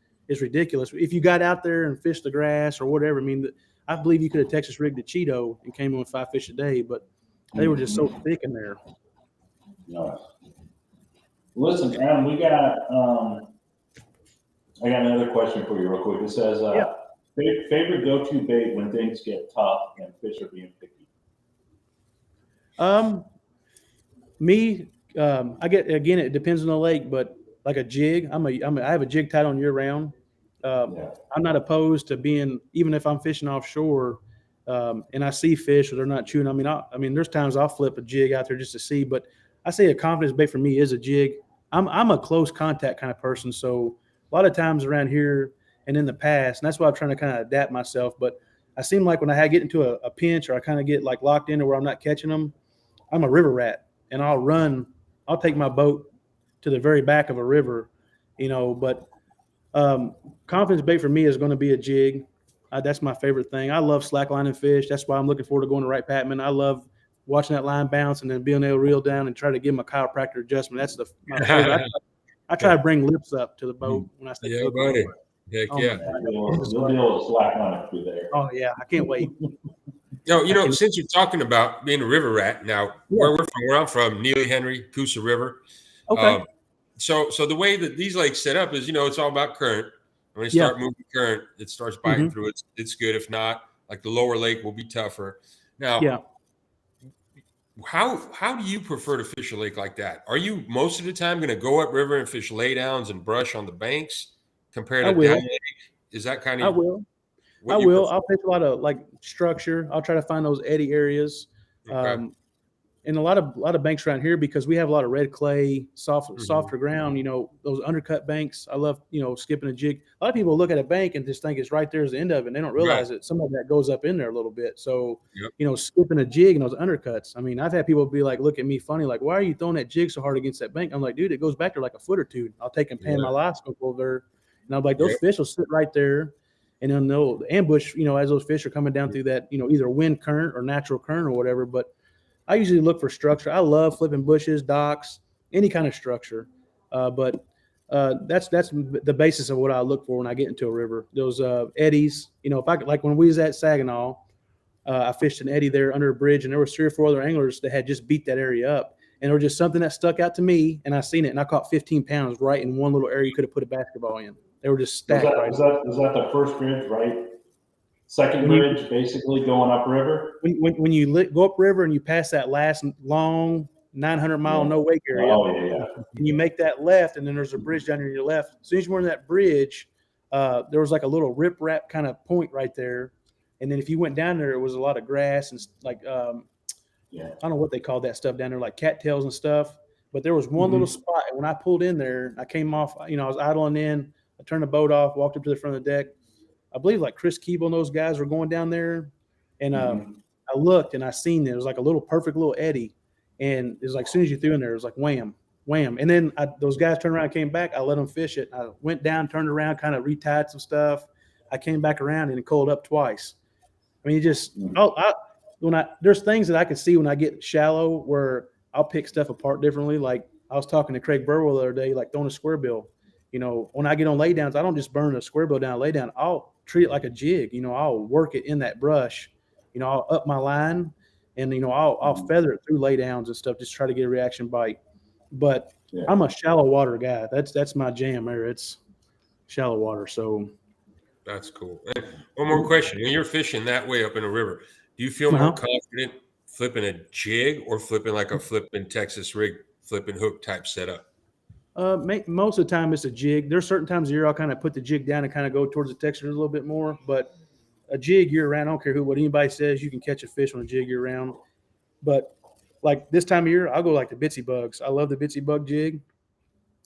ridiculous. If you got out there and fished the grass or whatever, I mean, I believe you could have Texas rigged a Cheeto and came in with 5 fish a day, but they were just so thick in there. Nice. Listen, Adam, we got, I got another question for you real quick. It says, favorite go-to bait when things get tough and fish are being picky? I get, again, it depends on the lake, but like a jig, I have a jig tied on year round. I'm not opposed to being, even if I'm fishing offshore, and I see fish or they're not chewing. I mean, there's times I'll flip a jig out there just to see, but I say a confidence bait for me is a jig. I'm a close contact kind of person. So a lot of times around here and in the past, and that's why I'm trying to kind of adapt myself. But I seem like when I get into a pinch or I kind of get like locked into where I'm not catching them, I'm a river rat and I'll take my boat to the very back of a river, but confidence bait for me is going to be a jig. That's my favorite thing. I love slacklining fish. That's why I'm looking forward to going to Wright Patman. I love watching that line bounce and then being able to reel down and try to give them a chiropractor adjustment. That's my favorite. I try to bring lips up to the boat when I say, yeah, buddy. Heck yeah. You'll be able to slack on it through there. Oh yeah, I can't wait. Since you're talking about being a river rat, now where I'm from, Neely Henry, Coosa River. Okay. So the way that these lakes set up is, it's all about current. When you start moving current, it starts biting through it. It's good. If not, like the lower lake will be tougher. Now, how do you prefer to fish a lake like that? Are you most of the time going to go upriver and fish laydowns and brush on the banks compared to down lake? Is that kind of? I will. I'll fish a lot of like structure. I'll try to find those eddy areas. Okay. And a lot of banks around here, because we have a lot of red clay, softer ground, those undercut banks. I love, skipping a jig. A lot of people look at a bank and just think it's right there as the end of it. And they don't realize that some of that goes up in there a little bit. So, skipping a jig and those undercuts. I mean, I've had people be like, look at me funny, like, why are you throwing that jig so hard against that bank? I'm like, dude, it goes back there like a foot or two. I'll take and pan my live scope over there. And I'm like, those fish will sit right there. And then they'll ambush, as those fish are coming down through that, either wind current or natural current or whatever. But I usually look for structure. I love flipping bushes, docks, any kind of structure. But that's the basis of what I look for when I get into a river. Those eddies, if I like when we was at Saginaw, I fished an eddy there under a bridge, and there was 3 or 4 other anglers that had just beat that area up. And there was just something that stuck out to me, and I seen it, and I caught 15 pounds right in one little area you could have put a basketball in. They were just stacked. Was that the first bridge, right? Second bridge, basically going upriver. When you go upriver and you pass that last long 900-mile no wake area, and you make that left, and then there's a bridge down here to your left. As soon as you're in that bridge, there was like a little rip-rap kind of point right there, and then if you went down there, it was a lot of grass and like I don't know what they called that stuff down there, like cattails and stuff. But there was one little spot, and when I pulled in there, I came off. I was idling in. I turned the boat off, walked up to the front of the deck. I believe like Chris Keeble and those guys were going down there. And I looked and I seen there was like a little perfect little eddy. And it was like, as soon as you threw in there, it was like wham, wham. And then those guys turned around and came back. I let them fish it. I went down, turned around, kind of retied some stuff. I came back around and it coiled up twice. I mean, there's things that I can see when I get shallow where I'll pick stuff apart differently. Like I was talking to Craig Burwell the other day, like throwing a square bill. you know, when I get on laydowns, I don't just burn a square bill down, lay down. I'll treat it like a jig. You know, I'll work it in that brush. You know, I'll up my line, and you know, I'll feather it through laydowns and stuff, just try to get a reaction bite. But I'm a shallow water guy. That's my jam there. It's shallow water. So That's cool. And one more question: when you're fishing that way up in the river, do you feel more confident flipping a jig or flipping like a flipping Texas rig, flipping hook type setup? Most of the time it's a jig. There's certain times of year I'll kind of put the jig down and kind of go towards the Texas a little bit more. But a jig year round, I don't care what anybody says, you can catch a fish on a jig year round. But like this time of year, I'll go like the Bitsy bugs. I love the Bitsy bug jig.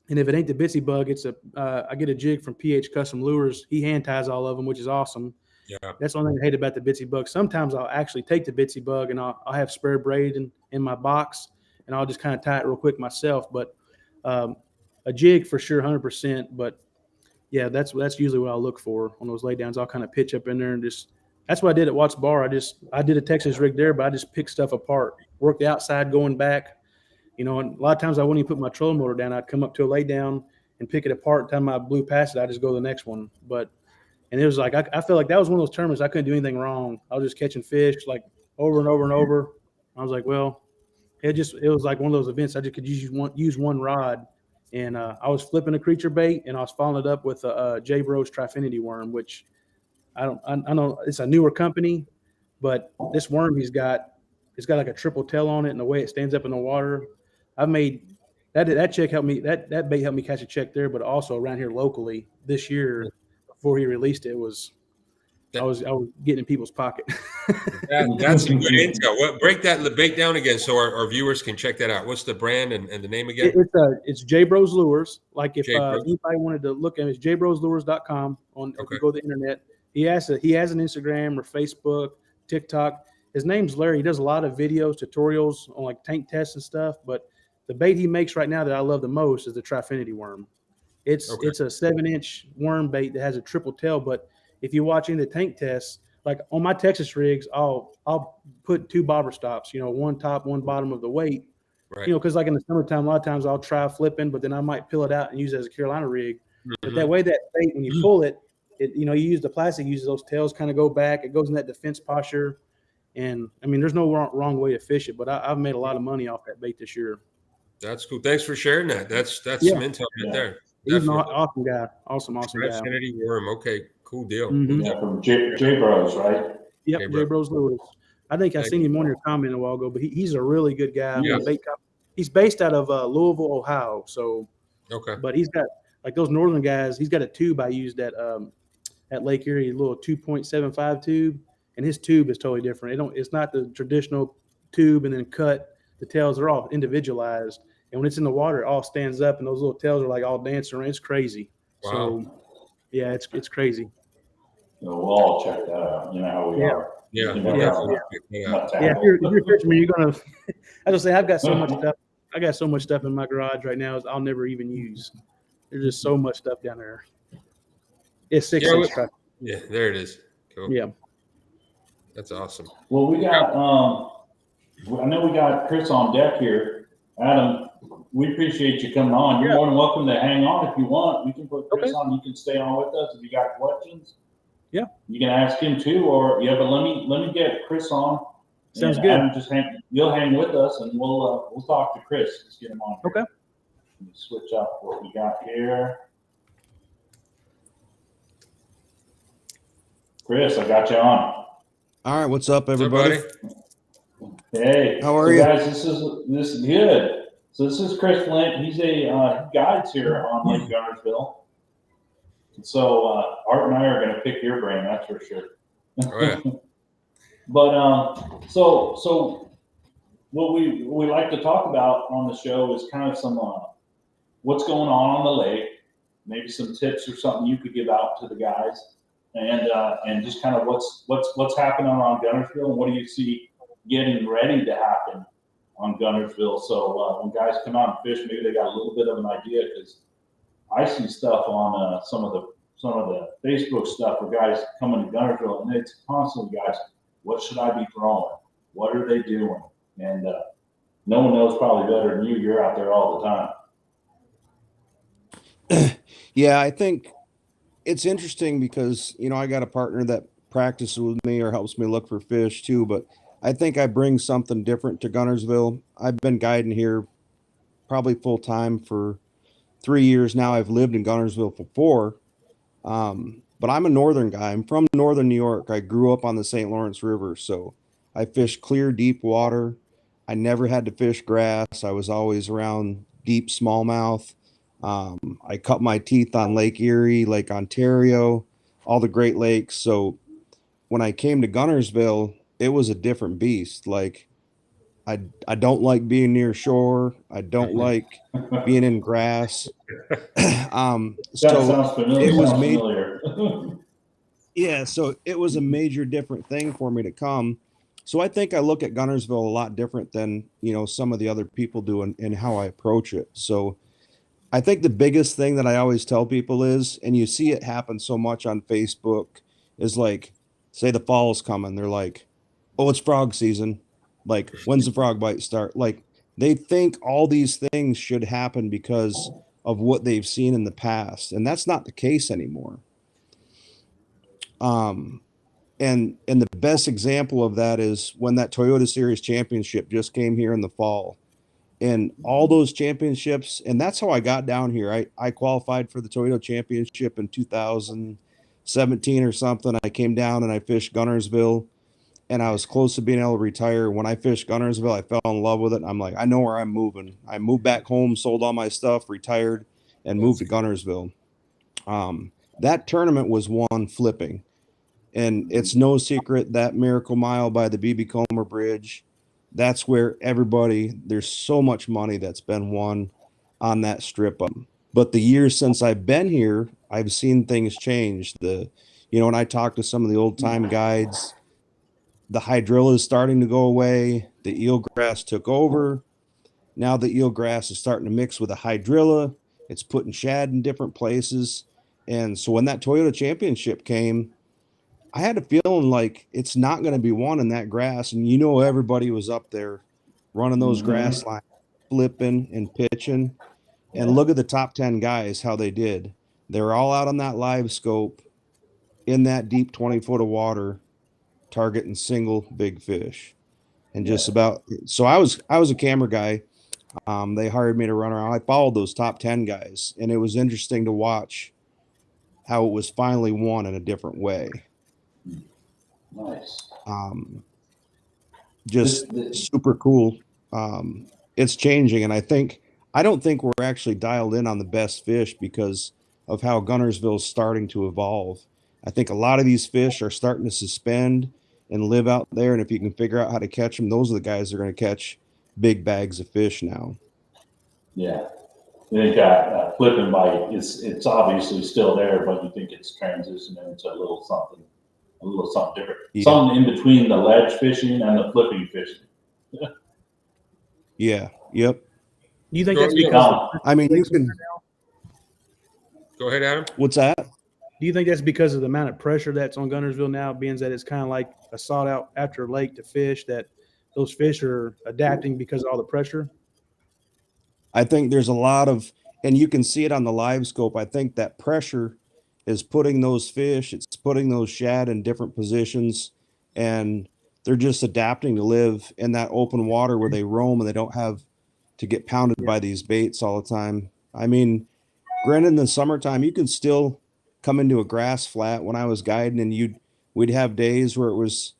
And if it ain't the Bitsy bug, it's I get a jig from PH Custom Lures. He hand ties all of them, which is awesome. Yeah. That's the only thing I hate about the Bitsy bug. Sometimes I'll actually take the Bitsy bug and I'll have spare braid in my box, and I'll just kind of tie it real quick myself. But a jig for sure, 100%. But yeah, that's usually what I'll look for on those laydowns. I'll kind of pitch up in there and just. That's what I did at Watts Bar. I did a Texas rig there, but I just picked stuff apart, worked the outside going back. You know, and a lot of times I wouldn't even put my trolling motor down. I'd come up to a lay down and pick it apart. Time I blew past it, I just go to the next one. And it was like I felt like that was one of those tournaments I couldn't do anything wrong. I was just catching fish like over and over and over. I was like, well, it was like one of those events I just could use one rod. And I was flipping a creature bait, and I was following it up with a J Bros Trifinity worm, which I know it's a newer company, but this worm it's got like a triple tail on it, and the way it stands up in the water. I've made that check helped me. That bait helped me catch a check there, but also around here locally this year before he released it I was getting in people's pocket. That's some good intel. Break that bait down again so our viewers can check that out. What's the brand and the name again? It's J Bros Lures. Like if anybody wanted to look at it, it's jbroslures.com if you go to the internet. He has an Instagram or Facebook, TikTok. His name's Larry. He does a lot of videos, tutorials on like tank tests and stuff. But the bait he makes right now that I love the most is the Trifinity worm. It's a 7-inch worm bait that has a triple tail. But if you watch any of the tank tests, like on my Texas rigs, I'll put 2 bobber stops. You know, one top, one bottom of the weight. Right. You know, because like in the summertime, a lot of times I'll try flipping, but then I might peel it out and use it as a Carolina rig. Mm-hmm. But that way, that bait when you pull it, you know, you use the plastic, uses those tails kind of go back. It goes in that defense posture. And, I mean, there's no wrong way to fish it, but I've made a lot of money off that bait this year. That's cool. Thanks for sharing that. That's some intel right there. He's an awesome guy. Awesome guy. Trifinity worm. Okay, cool deal. Mm-hmm. Yeah, from J Bros, right? Yep, J Bros Lewis. I think I seen him on your comment a while ago, but he's a really good guy. Yeah. He's based out of Louisville, Ohio. So, but he's got like those northern guys. He's got a tube I used at Lake Erie, a little 2.75 tube, and his tube is totally different. It's not the traditional tube and then cut. The tails are all individualized, and when it's in the water, it all stands up, and those little tails are like all dancing around. It's crazy. Wow. So, yeah, it's crazy. We'll all check that out. You know how we are. Yeah. If you're fisherman, you're gonna. I just say I've got so much stuff. I got so much stuff in my garage right now I'll never even use. There's just so much stuff down there. It's 6-inch. Yeah, there it is. Cool. Yeah, that's awesome. Well, we got. I know we got Chris on deck here. Adam, we appreciate you coming on. You're more than welcome to hang on if you want. We can put Chris on. You can stay on with us if you got questions. Yeah, you can ask him too, but let me get Chris on. Sounds good. Adam, you'll hang with us, and we'll talk to Chris. Let's get him on. Here. Okay. Let me switch up what we got here. Chris, I got you on. All right, what's up, everybody? Hey, how are you guys? This is good. So this is Chris Flint. He's a guides here on Lake Guntersville. So Art and I are going to pick your brain, that's for sure. Oh, yeah. But so what we like to talk about on the show is kind of some what's going on the lake, maybe some tips or something you could give out to the guys, and just kind of what's happening on Guntersville and what do you see getting ready to happen on Guntersville. So when guys come out and fish, maybe they got a little bit of an idea, because I see stuff on some of the Facebook stuff where guys coming to Guntersville, and it's constantly, guys, what should I be throwing? What are they doing? And no one knows probably better than you. You're out there all the time. Yeah, I think it's interesting because, I got a partner that practices with me or helps me look for fish too, but I think I bring something different to Gunnersville. I've been guiding here probably full time for 3 years now. I've lived in Gunnersville for four. But I'm a northern guy. I'm from northern New York. I grew up on the St. Lawrence River, so I fished clear, deep water. I never had to fish grass. I was always around deep smallmouth. I cut my teeth on Lake Erie, Lake Ontario, all the Great Lakes. So when I came to Gunnersville, it was a different beast. Like I don't like being near shore. I don't like being in grass. That So sounds familiar. it was Sounds made familiar. Yeah, so it was a major different thing for me to come. So I think I look at Gunnersville a lot different than, some of the other people do in how I approach it. So I think the biggest thing that I always tell people is, and you see it happen so much on Facebook, is like, say the fall's coming. They're like, oh, it's frog season. Like, when's the frog bite start? Like, they think all these things should happen because of what they've seen in the past. And that's not the case anymore. Um, and the best example of that is when that Toyota Series championship just came here in the fall. And all those championships, and that's how I got down here. I qualified for the Toyota championship in 2017 or something. I came down and I fished Gunnersville and I was close to being able to retire. When I fished Gunnersville, I fell in love with it. I'm like, I know where I'm moving. I moved back home, sold all my stuff, retired, and moved to Gunnersville. That tournament was won flipping. And it's no secret that Miracle Mile by the BB Comer Bridge, that's where there's so much money that's been won on that strip. But the years since I've been here, I've seen things change. When I talk to some of the old time guides, the hydrilla is starting to go away. The eelgrass took over. Now the eelgrass is starting to mix with the hydrilla. It's putting shad in different places. And so when that Toyota championship came, I had a feeling like it's not going to be won in that grass. And everybody was up there running those grass lines, flipping and pitching. And Yeah. look at the top 10 guys, how they did. They were all out on that live scope in that deep 20 foot of water, targeting single big fish. And just about, so I was a camera guy. They hired me to run around. I followed those top 10 guys, and it was interesting to watch how it was finally won in a different way. Nice. Just super cool. It's changing, and I don't think we're actually dialed in on the best fish because of how Gunnersville is starting to evolve. I think a lot of these fish are starting to suspend and live out there, and if you can figure out how to catch them, those are the guys that are going to catch big bags of fish now. Yeah. You think that flip and bite, it's obviously still there, but you think it's transitioning into a little something different. Yeah. Something in between the ledge fishing and the flipping fishing. Yeah. Yep. Do you think Go that's ahead. because I mean, you can. Go ahead, Adam. What's that? do you think that's because of the amount of pressure that's on Gunnersville now, being that it's kind of like a sought out after lake to fish, that those fish are adapting because of all the pressure? I think there's a lot of, and you can see it on the live scope. I think that pressure is putting those fish, it's putting those shad in different positions, and they're just adapting to live in that open water where they roam and they don't have to get pounded by these baits all the time. I mean, granted, in the summertime, you can still come into a grass flat. When I was guiding, and we'd have days where it was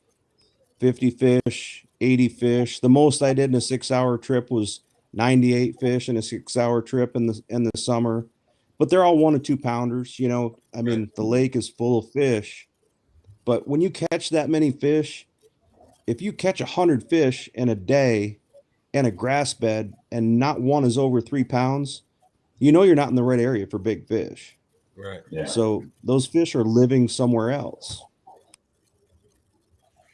50 fish, 80 fish. The most I did in a 6 hour trip was 98 fish in a 6 hour trip in the summer. But they're all 1 to 2 pounders. I mean, the lake is full of fish. But when you catch that many fish, if you catch 100 fish in a day in a grass bed and not one is over 3 pounds, you're not in the right area for big fish. Right. Yeah. So those fish are living somewhere else.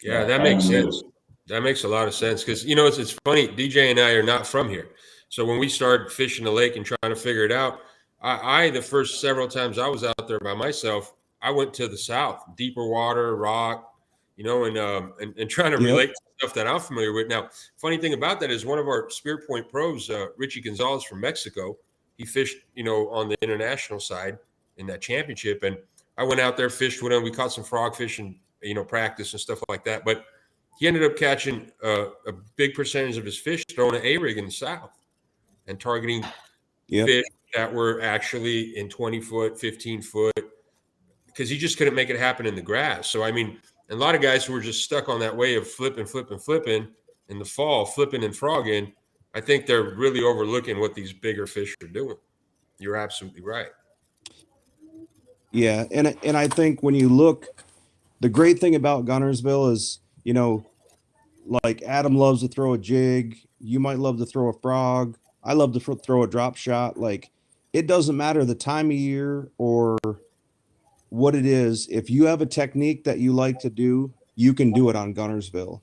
Yeah, that makes sense. That makes a lot of sense because it's funny. DJ and I are not from here, so when we started fishing the lake and trying to figure it out, I the first several times I was out there by myself, I went to the south, deeper water, rock, and trying to relate to stuff that I'm familiar with. Now, funny thing about that is one of our Spear Point pros, Richie Gonzalez from Mexico, he fished, on the international side. in that championship. And I went out there, fished with him. We caught some frogfish and, practice and stuff like that. But he ended up catching a big percentage of his fish throwing an A-rig in the South and targeting fish that were actually in 20-foot, 15-foot, because he just couldn't make it happen in the grass. So, I mean, a lot of guys who were just stuck on that way of flipping in the fall, flipping and frogging, I think they're really overlooking what these bigger fish are doing. You're absolutely right. Yeah, and I think when you look, the great thing about Gunnersville is, like Adam loves to throw a jig. You might love to throw a frog. I love to throw a drop shot. Like, it doesn't matter the time of year or what it is. If you have a technique that you like to do, you can do it on Gunnersville.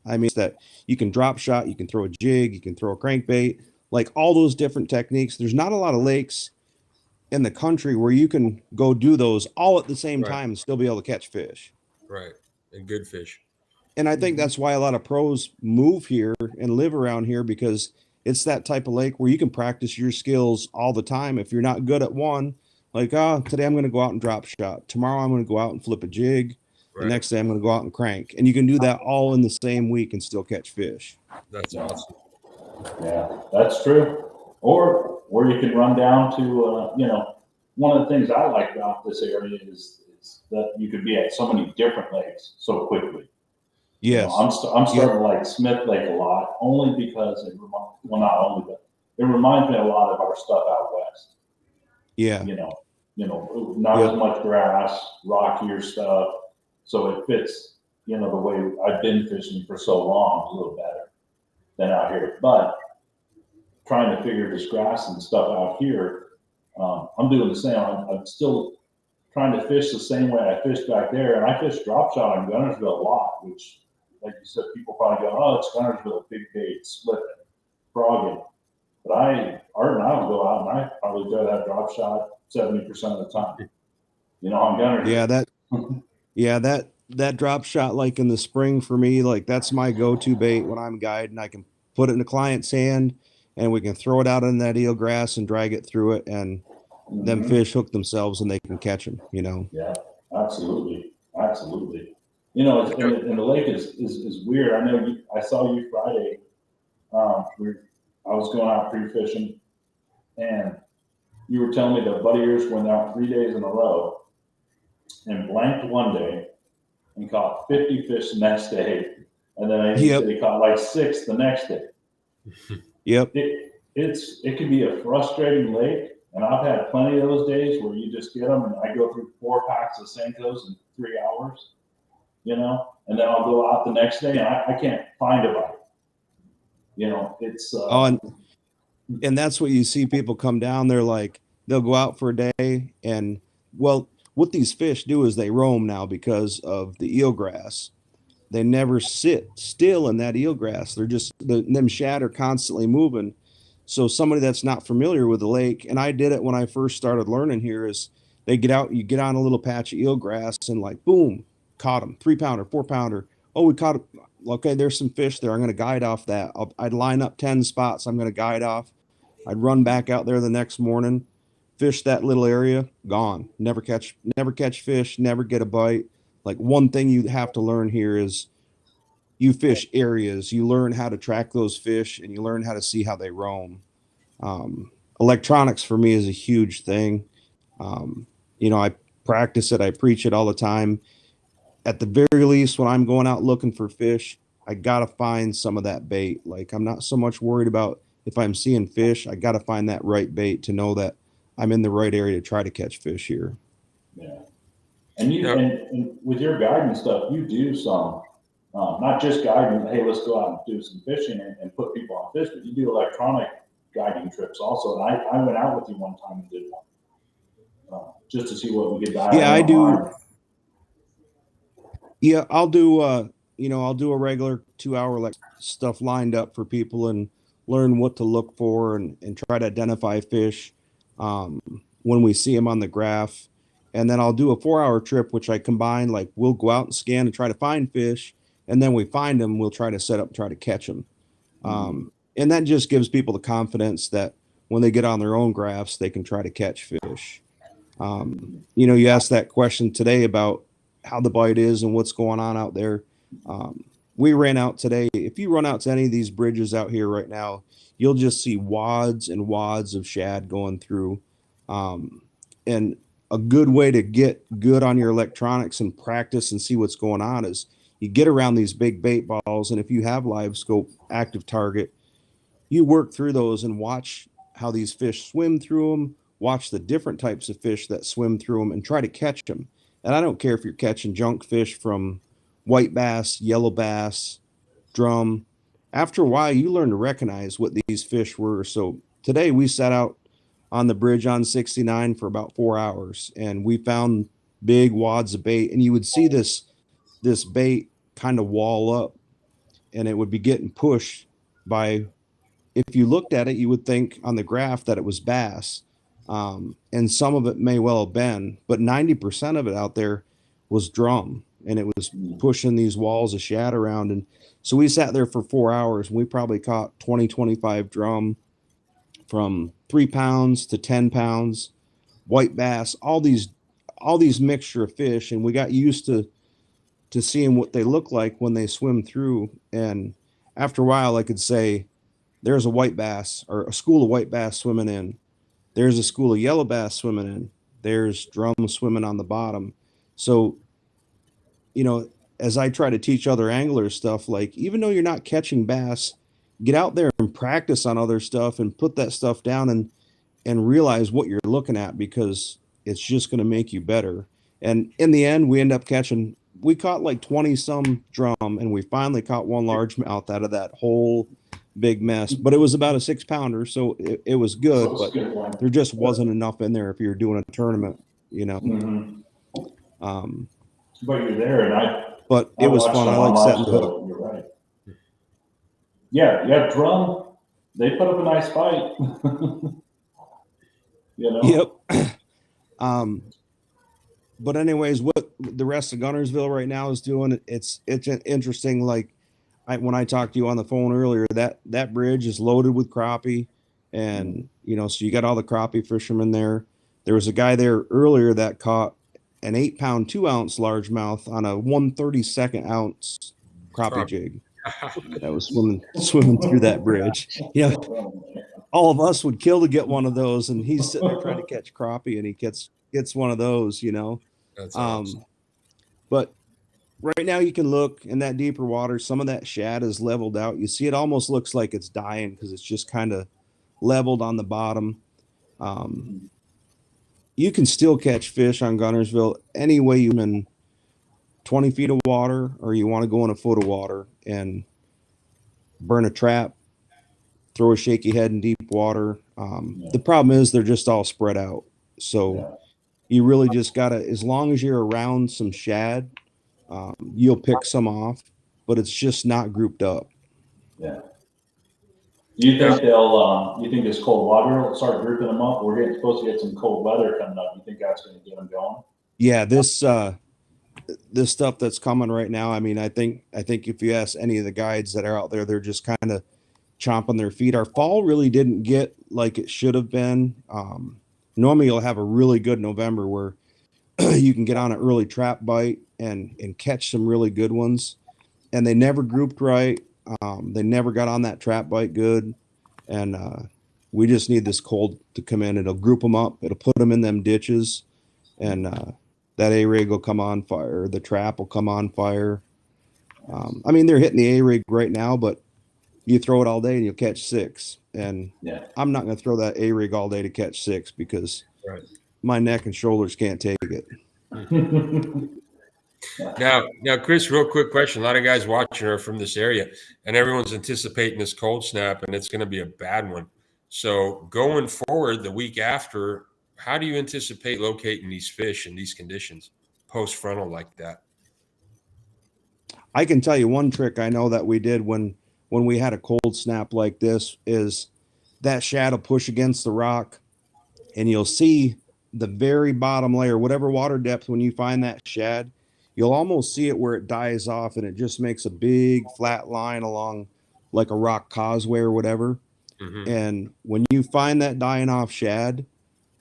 I mean, that you can drop shot, you can throw a jig, you can throw a crankbait, like all those different techniques. There's not a lot of lakes in the country where you can go do those all at the same time and still be able to catch fish. Right. And good fish. And I think that's why a lot of pros move here and live around here, because it's that type of lake where you can practice your skills all the time. If you're not good at one, like, today I'm going to go out and drop shot. Tomorrow I'm going to go out and flip a jig. Right. The next day I'm going to go out and crank. And you can do that all in the same week and still catch fish. That's awesome. Yeah, that's true. Or you can run down to, one of the things I like about this area is that you could be at so many different lakes so quickly. Yes. I'm starting to like Smith Lake a lot, only because not only, but it reminds me a lot of our stuff out west. Yeah. Not as much grass, rockier stuff. So it fits, the way I've been fishing for so long, a little better than out here. But trying to figure this grass and stuff out here, I'm doing the same. I'm still trying to fish the same way I fished back there. And I fish drop shot in Gunnersville a lot, which, like you said, people probably go, oh, it's Gunnersville, big bait, slipping, frogging. But Art and I will go out and I probably do that drop shot 70% of the time. I'm Gunnersville. That drop shot, like in the spring for me, like that's my go-to bait when I'm guiding. I can put it in the client's hand and we can throw it out in that eel grass and drag it through it, and them fish hook themselves and they can catch them, Yeah, absolutely. And the lake is weird. I know I saw you Friday. I was going out pre-fishing, and you were telling me that Buddy Ears went out 3 days in a row and blanked one day and caught 50 fish the next day. And then I said he caught like 6 the next day. Yep. It can be a frustrating lake. And I've had plenty of those days where you just get them and I go through 4 packs of Senkos in 3 hours, and then I'll go out the next day and I can't find a bite. It's and that's what you see people come down. They're like, they'll go out for a day, and well, what these fish do is they roam now because of the eelgrass. They never sit still in that eelgrass. They're just them shad are constantly moving. So somebody that's not familiar with the lake, and I did it when I first started learning here, is they get out, you get on a little patch of eelgrass and like, boom, caught them, 3-pounder, 4-pounder. Oh, we caught it. Okay, there's some fish there. I'm going to guide off that. I'd line up 10 spots. I'm going to guide off. I'd run back out there the next morning, fish that little area, gone. Never catch fish, never get a bite. Like, one thing you have to learn here is you fish areas. You learn how to track those fish and you learn how to see how they roam. Electronics for me is a huge thing. I practice it. I preach it all the time. At the very least, when I'm going out looking for fish, I got to find some of that bait. Like, I'm not so much worried about if I'm seeing fish. I got to find that right bait to know that I'm in the right area to try to catch fish here. Yeah. And and with your guiding stuff, you do some, not just guiding, hey, let's go out and do some fishing and put people on fish, but you do electronic guiding trips also. And I went out with you one time and did one, just to see what we could dial. Yeah, I do. Yeah, I'll do a regular 2-hour stuff lined up for people and learn what to look for and try to identify fish when we see them on the graph. And then I'll do a 4-hour trip, which I combine, like we'll go out and scan and try to find fish. And then we find them, we'll try to set up, try to catch them. And that just gives people the confidence that when they get on their own graphs, they can try to catch fish. You asked that question today about how the bite is and what's going on out there. We ran out today. If you run out to any of these bridges out here right now, you'll just see wads and wads of shad going through. And a good way to get good on your electronics and practice and see what's going on is you get around these big bait balls. And if you have live scope active target, you work through those and watch how these fish swim through them, watch the different types of fish that swim through them and try to catch them. And I don't care if you're catching junk fish from white bass, yellow bass, drum. After a while, you learn to recognize what these fish were. So today we sat out on the bridge on 69 for about 4 hours and we found big wads of bait, and you would see this bait kind of wall up and it would be getting pushed by, if you looked at it, you would think on the graph that it was bass. And some of it may well have been, but 90% of it out there was drum, and it was pushing these walls of shad around. And so we sat there for 4 hours and we probably caught 20, 25 drum from 3 pounds to 10 pounds, white bass, all these mixture of fish. And we got used to seeing what they look like when they swim through. And after a while I could say, there's a white bass or a school of white bass swimming in. There's a school of yellow bass swimming in. There's drum swimming on the bottom. So, as I try to teach other anglers stuff, like even though you're not catching bass, get out there and practice on other stuff and put that stuff down and realize what you're looking at, because it's just going to make you better. And in the end, we caught like 20 some drum, and we finally caught one largemouth out of that whole big mess, but it was about a 6 pounder. So it was good, but there just wasn't enough in there if you were doing a tournament, Mm-hmm. Um, But you're there, and but it was fun. I like setting the hook. You're right. Yeah, drum. They put up a nice fight. Yep. But anyways, what the rest of Gunnersville right now is doing, it's interesting. Like when I talked to you on the phone earlier, that bridge is loaded with crappie, and so you got all the crappie fishermen there. There was a guy there earlier that caught an 8 pound, 2 ounce largemouth on a 1/32 ounce crappie jig that was swimming through that bridge. All of us would kill to get one of those, and he's sitting there trying to catch crappie, and he gets one of those. That's awesome. But right now you can look in that deeper water, some of that shad is leveled out. You see it almost looks like it's dying because it's just kind of leveled on the bottom. You can still catch fish on Gunnersville any way you in 20 feet of water, or you want to go in a foot of water and burn a trap, throw a shaky head in deep water. The problem is they're just all spread out. So you really just gotta, as long as you're around some shad, you'll pick some off, but it's just not grouped up. Yeah. Do you think you think this cold water will start grouping them up? We're supposed to get some cold weather coming up. You think that's going to get them going? Yeah, this stuff that's coming right now. I mean, I think if you ask any of the guides that are out there, they're just kind of chomping their feet. Our fall really didn't get like it should have been. Normally you'll have a really good November where you can get on an early trap bite and catch some really good ones, and they never grouped right. They never got on that trap bite good, and we just need this cold to come in. It'll group them up. It'll put them in them ditches, and that A-rig will come on fire. The trap will come on fire. I mean, they're hitting the A-rig right now, but you throw it all day and you'll catch 6. And I'm not going to throw that A-rig all day to catch 6 because my neck and shoulders can't take it. Now, Chris, real quick question. A lot of guys watching are from this area, and everyone's anticipating this cold snap, and it's going to be a bad one. So going forward, the week after, how do you anticipate locating these fish in these conditions, post-frontal like that? I can tell you one trick I know that we did when we had a cold snap like this is that shad will push against the rock, and you'll see the very bottom layer, whatever water depth, when you find that shad, you'll almost see it where it dies off and it just makes a big flat line along like a rock causeway or whatever. Mm-hmm. And when you find that dying off shad,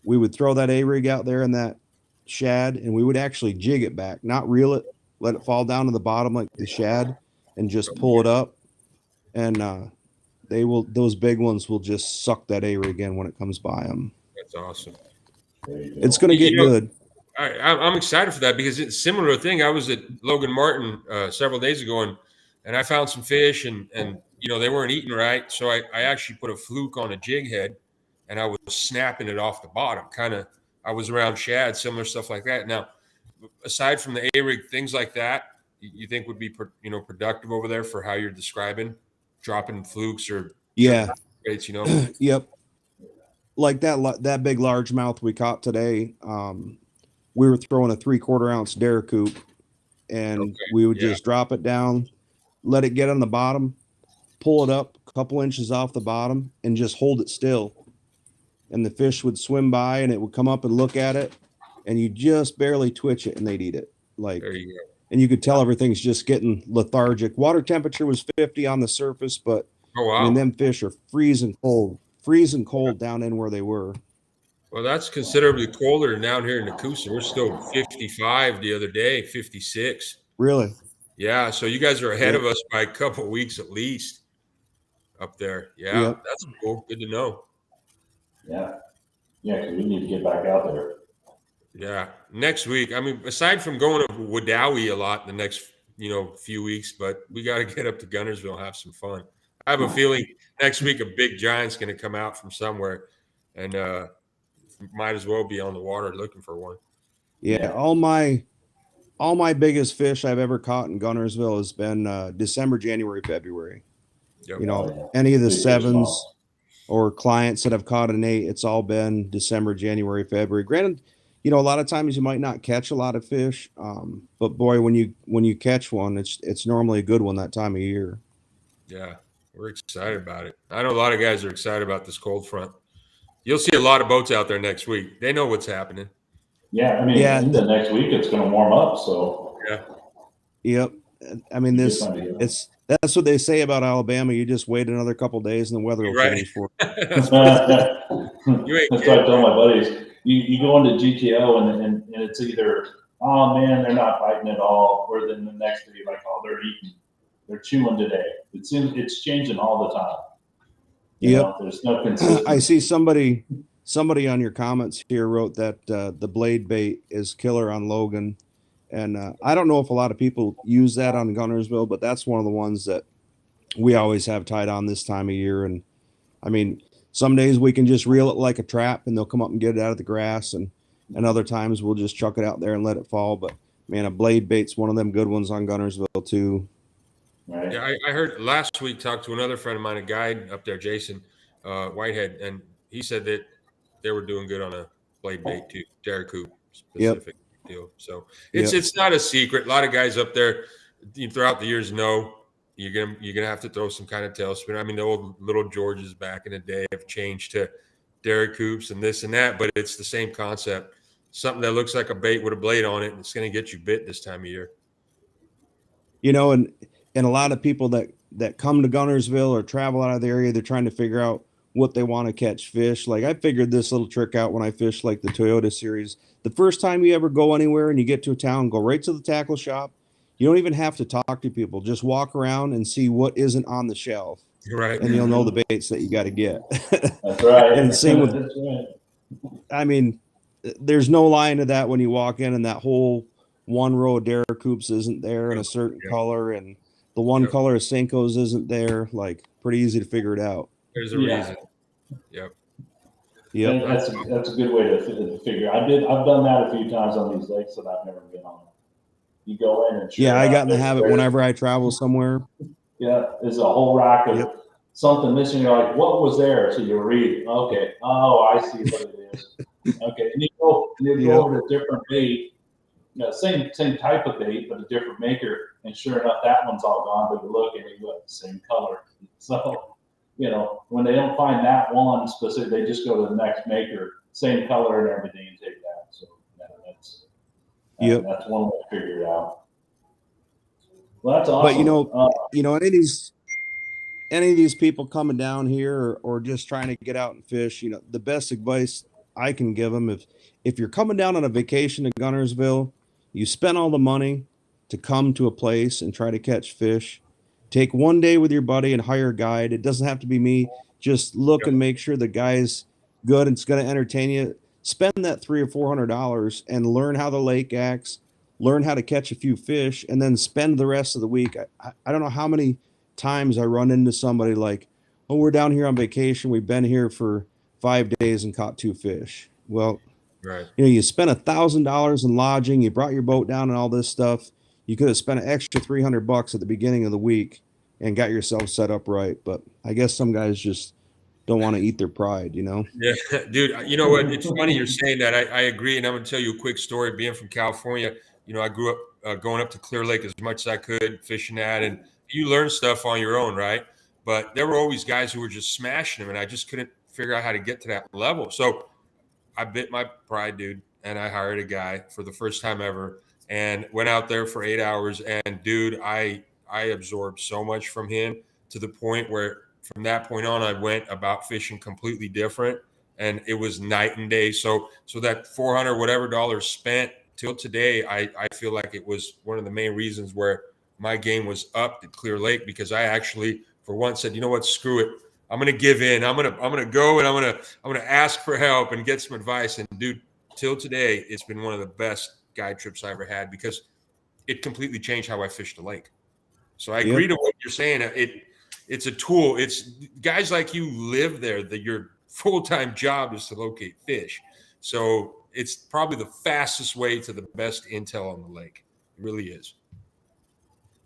we would throw that A-rig out there in that shad, and we would actually jig it back, not reel it, let it fall down to the bottom like the shad, and just pull it up. And those big ones will just suck that A-rig in when it comes by them. That's awesome. It's going to get good. I'm excited for that because it's a similar thing. I was at Logan Martin several days ago, and I found some fish, and they weren't eating right. So I actually put a fluke on a jig head, and I was snapping it off the bottom. I was around shad, similar stuff like that. Now, aside from the A-rig, things like that, you think would be productive over there for how you're describing, dropping flukes or baits, Yep. Like that big largemouth we caught today. We were throwing a 3/4 ounce Daracoup, and we would just drop it down, let it get on the bottom, pull it up a couple inches off the bottom, and just hold it still. And the fish would swim by, and it would come up and look at it, and you just barely twitch it, and they'd eat it. There you go. And you could tell everything's just getting lethargic. Water temperature was 50 on the surface, but I mean, them fish are freezing cold down in where they were. Well, that's considerably colder than down here in Nakusa. We're still 55 the other day, 56. Really? Yeah. So you guys are ahead of us by a couple of weeks at least up there. Yeah. That's cool. Good to know. Yeah. Yeah, because we need to get back out there. Yeah. Next week, I mean, aside from going to Wadawi a lot the next, few weeks, but we got to get up to Gunnersville and have some fun. I have a feeling next week a big giant's going to come out from somewhere, and might as well be on the water looking for one. Yeah, all my biggest fish I've ever caught in Gunnersville has been December, January, February. Yep. Any of the 7s or clients that have caught an 8, it's all been December, January, February. Granted, a lot of times you might not catch a lot of fish, but boy, when you catch one, it's normally a good one that time of year. Yeah, we're excited about it. I know a lot of guys are excited about this cold front. You'll see a lot of boats out there next week. They know what's happening. Yeah, I mean, the next week it's going to warm up. So yeah. Yep. I mean, that's what they say about Alabama. You just wait another couple of days and the weather will change for you. That's what I tell my buddies. You go into GTO and it's either, oh man, they're not biting at all, or then the next day like, oh, they're eating, they're chewing today. It's changing all the time. There's no consistency. I see somebody on your comments here wrote that the blade bait is killer on Logan, and I don't know if a lot of people use that on Gunnersville, but that's one of the ones that we always have tied on this time of year. And I mean, some days we can just reel it like a trap and they'll come up and get it out of the grass, and other times we'll just chuck it out there and let it fall. But man, a blade bait's one of them good ones on Gunnersville too. Right. Yeah, I heard last week, talked to another friend of mine, a guide up there, Jason Whitehead, and he said that they were doing good on a blade bait too, Daracoup specific deal. So it's not a secret. A lot of guys up there throughout the years know you're gonna have to throw some kind of tailspin. I mean, the old little Georges back in the day have changed to Daracoups and this and that, but it's the same concept. Something that looks like a bait with a blade on it, and it's going to get you bit this time of year. And a lot of people that come to Gunnersville or travel out of the area, they're trying to figure out what they want to catch fish. Like I figured this little trick out when I fished like the Toyota series. The first time you ever go anywhere and you get to a town, go right to the tackle shop. You don't even have to talk to people. Just walk around and see what isn't on the shelf. Right. And you'll know the baits that you got to get. That's right. And same with, I mean, there's no line to that when you walk in and that whole one row of Daracoups isn't there in a certain color, and the one color of Senkos isn't there. Like pretty easy to figure it out. There's a reason. Yep. That's a good way to figure. I've done that a few times on these lakes that I've never been on. You go in and I got in the habit whenever I travel somewhere. Yeah, there's a whole rack of something missing. You're like, what was there? So you read, okay, oh, I see what it is. Okay, and you go over to different bait, same type of bait, but a different maker, and sure enough, that one's all gone. But you look and you go, same color. So, when they don't find that one specific, they just go to the next maker, same color and everything, and take that. So that's one way to figure it out. Well, that's awesome. But any of these people coming down here or just trying to get out and fish, the best advice I can give them, if you're coming down on a vacation to Gunnersville, you spend all the money to come to a place and try to catch fish. Take one day with your buddy and hire a guide. It doesn't have to be me. Just look and make sure the guy's good and it's going to entertain you. Spend that $300 or $400 and learn how the lake acts, learn how to catch a few fish, and then spend the rest of the week. I don't know how many times I run into somebody like, oh, we're down here on vacation. We've been here for 5 days and caught 2 fish. Well, Right. you spent $1,000 in lodging, you brought your boat down and all this stuff. You could have spent an extra $300 at the beginning of the week and got yourself set up right. But I guess some guys just don't want to eat their pride, Yeah, dude. You know what? It's funny you're saying that. I agree, and I'm gonna tell you a quick story. Being from California, I grew up going up to Clear Lake as much as I could, fishing that, and you learn stuff on your own, right? But there were always guys who were just smashing them, and I just couldn't figure out how to get to that level. So I bit my pride, dude, and I hired a guy for the first time ever, and went out there for 8 hours. And dude, I absorbed so much from him to the point where from that point on, I went about fishing completely different, and it was night and day. So that 400 whatever dollars spent till today, I feel like it was one of the main reasons where my game was up at Clear Lake, because I actually for once said, you know what, screw it. I'm gonna give in. I'm gonna go, and I'm gonna ask for help and get some advice. And dude, till today, it's been one of the best guide trips I ever had, because it completely changed how I fish the lake. So I agree to what you're saying. It's a tool. It's guys like you live there, that your full-time job is to locate fish. So it's probably the fastest way to the best intel on the lake. It really is.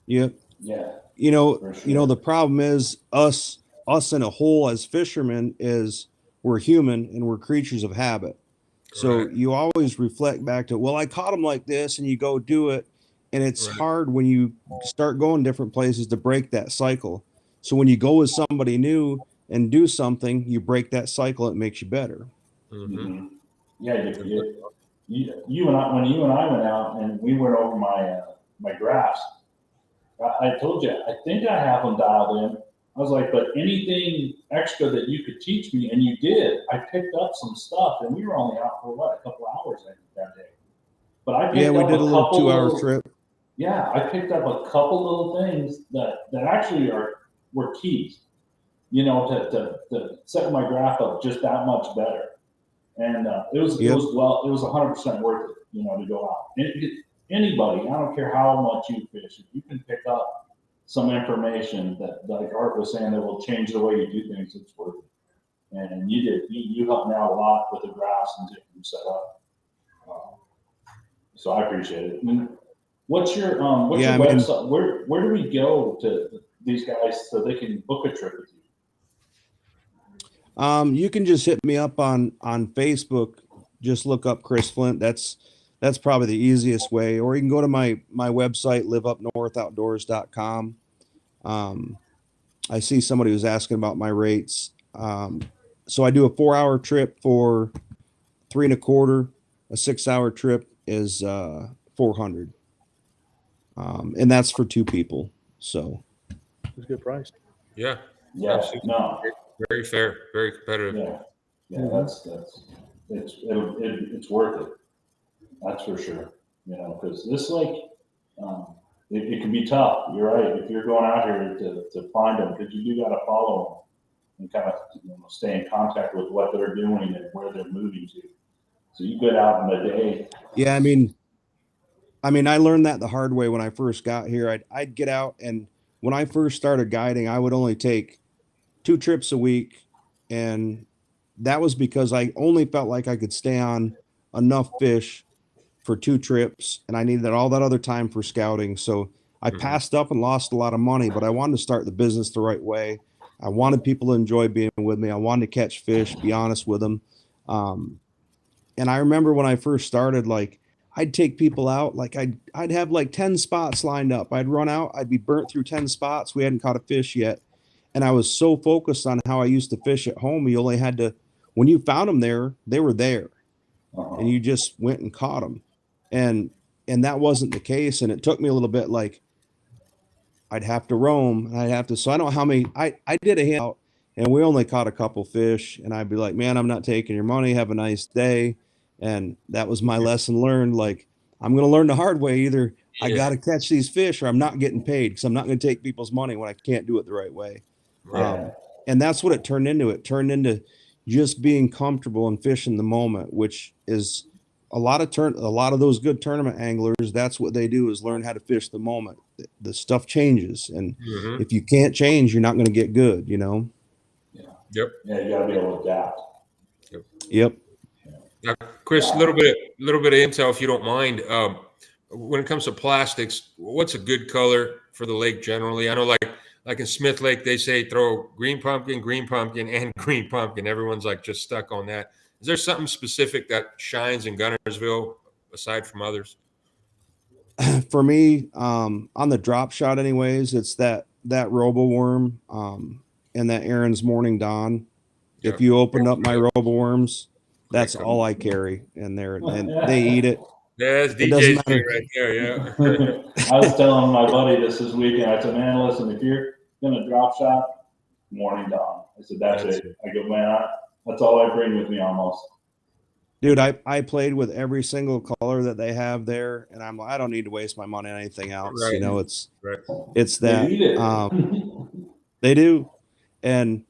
Yep. Yeah. The problem is us in a whole as fishermen is we're human and we're creatures of habit. So Correct. you always reflect back to, well, I caught them like this, and you go do it. And it's Right. hard when you start going different places to break that cycle. So when you go with somebody new and do something, you break that cycle. It makes you better. Mm-hmm. Mm-hmm. Yeah, you and I, when you and I went out and we went over my graphs, I told you, I think I have them dialed in. I was like, but anything extra that you could teach me, and you did, I picked up some stuff, and we were only out for a couple hours that day. But I picked we up did a little 2-hour trip. Yeah, I picked up a couple little things that actually were keys, to set my graph up just that much better. And it was 100% worth it, to go out. Anybody, I don't care how much you fish, if you can pick up some information that, like Art was saying, that will change the way you do things, it's worth it. And you did. You helped me out a lot with the graphs and getting them set up. So I appreciate it. What's your website? Where do we go to these guys so they can book a trip with you? You can just hit me up on Facebook. Just look up Chris Flint. That's probably the easiest way. Or you can go to my website, liveupnorthoutdoors.com. I see somebody was asking about my rates. So I do a 4-hour trip for $3.25. A 6-hour trip is $400. And that's for 2 people. So It's a good price. Yeah. Yeah. Absolutely. No. Very fair. Very competitive. Yeah. It's worth it. That's for sure. Because this lake, it can be tough. You're right. If you're going out here to find them, because you do got to follow them and kind of stay in contact with what they're doing and where they're moving to. So you get out in a day. Yeah, I mean, I learned that the hard way when I first got here. I'd get out, and when I first started guiding, I would only take 2 trips a week, and that was because I only felt like I could stay on enough fish for 2 trips, and I needed all that other time for scouting. So I passed up and lost a lot of money, but I wanted to start the business the right way. I wanted people to enjoy being with me. I wanted to catch fish, be honest with them. And I remember when I first started, like, I'd take people out, like I'd have like 10 spots lined up. I'd run out, I'd be burnt through 10 spots. We hadn't caught a fish yet. And I was so focused on how I used to fish at home. You only had to, when you found them there, they were there. And you just went and caught them. And that wasn't the case. And it took me a little bit, like I'd have to roam and I'd have to, so I don't know how many, I did a hand out, and we only caught a couple fish, and I'd be like, man, I'm not taking your money. Have a nice day. And that was my lesson learned. Like, I'm going to learn the hard way. Either I got to catch these fish or I'm not getting paid, because I'm not going to take people's money when I can't do it the right way. Right. And that's what it turned into. It turned into just being comfortable and fishing the moment, which is a lot of those good tournament anglers. That's what they do, is learn how to fish the moment. The stuff changes, and Mhm. if you can't change, you're not going to get good. You know. Yep. Yeah, you gotta be able to adapt. Yep. Now, Chris, a little bit of intel, if you don't mind. When it comes to plastics, what's a good color for the lake generally? I know, like in Smith Lake, they say throw green pumpkin, and green pumpkin. Everyone's like just stuck on that. Is there something specific that shines in Gunnersville aside from others? For me, on the drop shot, anyways, it's that robo worm, and that Aaron's Morning Dawn. Yeah. If you open up my robo worms, Great that's color. all I carry, and they eat it. Yeah, that's It doesn't DJ's thing matter. right there. Yeah. I was telling my buddy this weekend. I said, man, listen, if you're gonna drop shot, Morning Dawn. I said, that's it. I go, man, that's all I bring with me almost. Dude, I played with every single color that they have there, and I'm like, I don't need to waste my money on anything else. Right. You know, it's Right. that They eat it. they do. And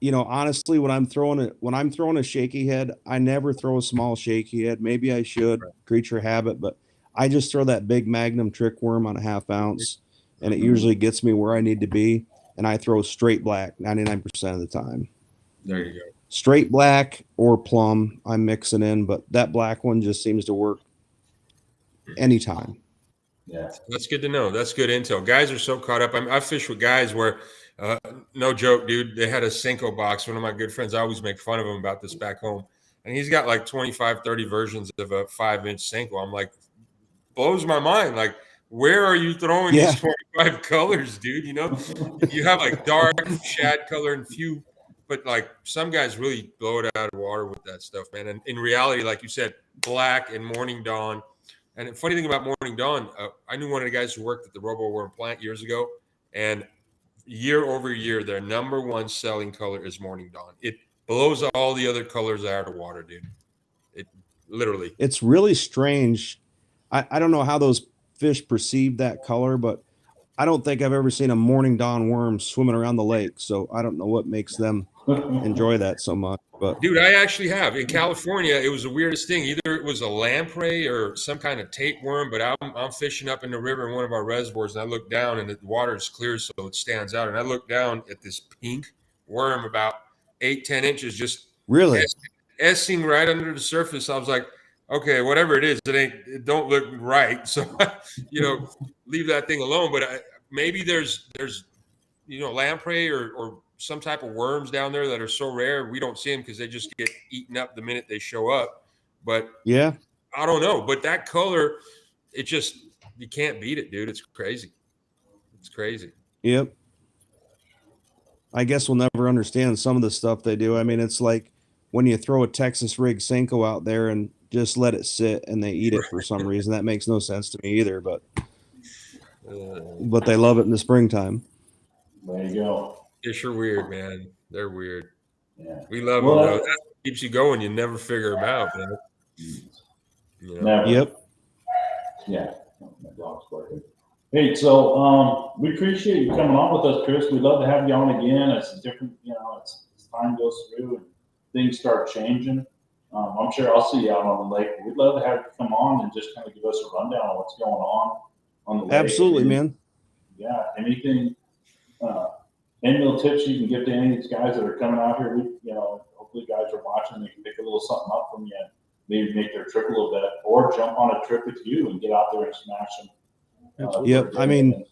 you know, honestly, when I'm throwing a shaky head, I never throw a small shaky head. Maybe I should, creature habit, but I just throw that big Magnum trick worm on a 1/2 ounce, and it usually gets me where I need to be. And I throw straight black 99% of the time. There you go. Straight black or plum, I'm mixing in, but that black one just seems to work anytime. Yeah. That's good to know. That's good intel. Guys are so caught up. I fish with guys where, no joke, dude, they had a Senko box. One of my good friends, I always make fun of him about this back home. And he's got like 25, 30 versions of a 5-inch Senko. I'm like, blows my mind. Like, where are you throwing these 25 colors, dude? You know, you have like dark, shad color and few, but like some guys really blow it out of water with that stuff, man. And in reality, like you said, black and Morning Dawn. And the funny thing about Morning Dawn, I knew one of the guys who worked at the Robo Worm plant years ago, and year over year, their number one selling color is Morning Dawn. It blows all the other colors out of water, dude. It literally. It's really strange. I don't know how those fish perceive that color, but I don't think I've ever seen a Morning Dawn worm swimming around the lake. So I don't know what makes them enjoy that so much. But dude, I actually have. In California, it was the weirdest thing. Either it was a lamprey or some kind of tapeworm, but I'm fishing up in the river in one of our reservoirs, and I look down, and the water is clear, so it stands out. And I look down at this pink worm about 8-10 inches, just really S-ing right under the surface. I was like, okay, whatever it is, it don't look right. So, leave that thing alone. But maybe there's lamprey or some type of worms down there that are so rare we don't see them because they just get eaten up the minute they show up. But yeah, I don't know. But that color, you can't beat it, dude. It's crazy. It's crazy. Yep. I guess we'll never understand some of the stuff they do. I mean, it's like when you throw a Texas rig Senko out there and just let it sit and they eat it for some reason. That makes no sense to me either, but they love it in the springtime. There you go. Fish are weird, man. They're weird. Yeah. We love them, though. That keeps you going. You never figure them out, man. Never. Yep. Yeah. My dog's barking. Hey, so we appreciate you coming on with us, Chris. We'd love to have you on again. It's different, as time goes through and things start changing. I'm sure I'll see you out on the lake. We'd love to have you come on and just kind of give us a rundown on what's going on the lake. Absolutely, man. Yeah. Anything, any little tips you can give to any of these guys that are coming out here? Hopefully guys are watching. They can pick a little something up from you, maybe make their trip a little bit, or jump on a trip with you and get out there and smash them. Yep. I mean,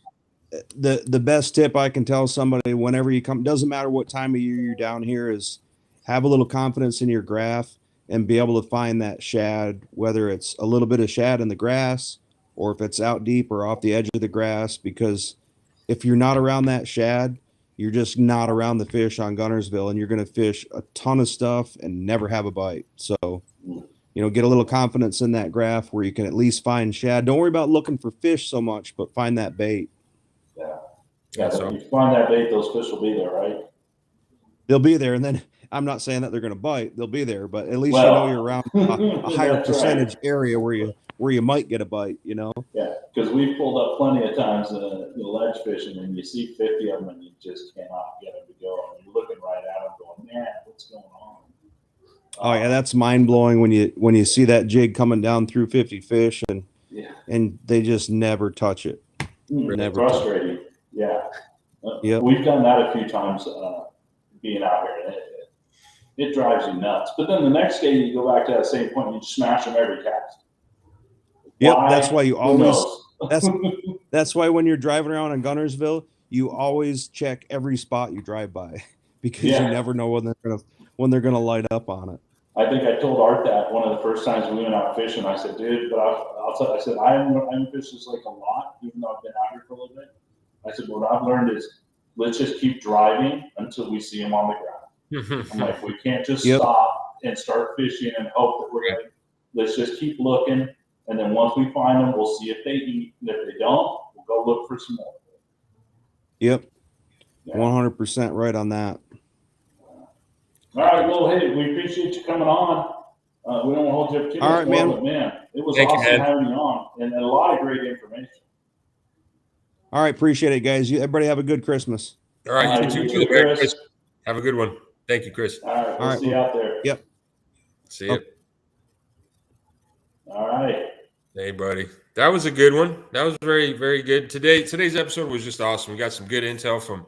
the best tip I can tell somebody whenever you come, doesn't matter what time of year you're down here, is have a little confidence in your graph and be able to find that shad, whether it's a little bit of shad in the grass or if it's out deep or off the edge of the grass, because if you're not around that shad, you're just not around the fish on Gunnersville, and you're going to fish a ton of stuff and never have a bite. So, get a little confidence in that graph where you can at least find shad. Don't worry about looking for fish so much, but find that bait. Yeah. So if you find that bait, those fish will be there, right? they'll be there. And then I'm not saying that they're going to bite. They'll be there, but at least Well, you're around a higher that's percentage right. area where you might get a bite. Yeah, because we pulled up plenty of times ledge fishing, and you see 50 of them, and you just cannot get them to go. And you're looking right at them, going, "Man, what's going on?" Oh yeah, that's mind blowing when you see that jig coming down through 50 fish Yeah. and they just never touch it. Never Frustrating. Yeah. Yep. We've done that a few times being out here, and it drives you nuts. But then the next day you go back to that same point and you smash them every cast. Yep, Why? that's why you Who always knows? that's why when you're driving around in Gunnersville, you always check every spot you drive by because Yeah. you never know when they're gonna light up on it. I think I told Art that one of the first times we went out fishing. I said, "Dude," but I said, I haven't fished this lake a lot, even though I've been out here for a little bit. I said, "What I've learned is let's just keep driving until we see them on the ground." I'm like, we can't just stop and start fishing and hope that we're gonna. Let's just keep looking, and then once we find them, we'll see if they eat, and if they don't, we'll go look for some more. Yep, Yeah. 100% right on that. All right, well, hey, we appreciate you coming on. We don't want to hold you up too much. All right, man. But man, it was Thank you, awesome man. having you on, and a lot of great information. All right, appreciate it, guys. Everybody have a good Christmas. All right, you You too, too, Merry Chris. Christmas. Have a good one. Thank you, Chris. All right, All we'll right, see you out there. Yep. See you. All right. Hey, buddy. That was a good one. That was very, very good. Today's episode was just awesome. We got some good intel from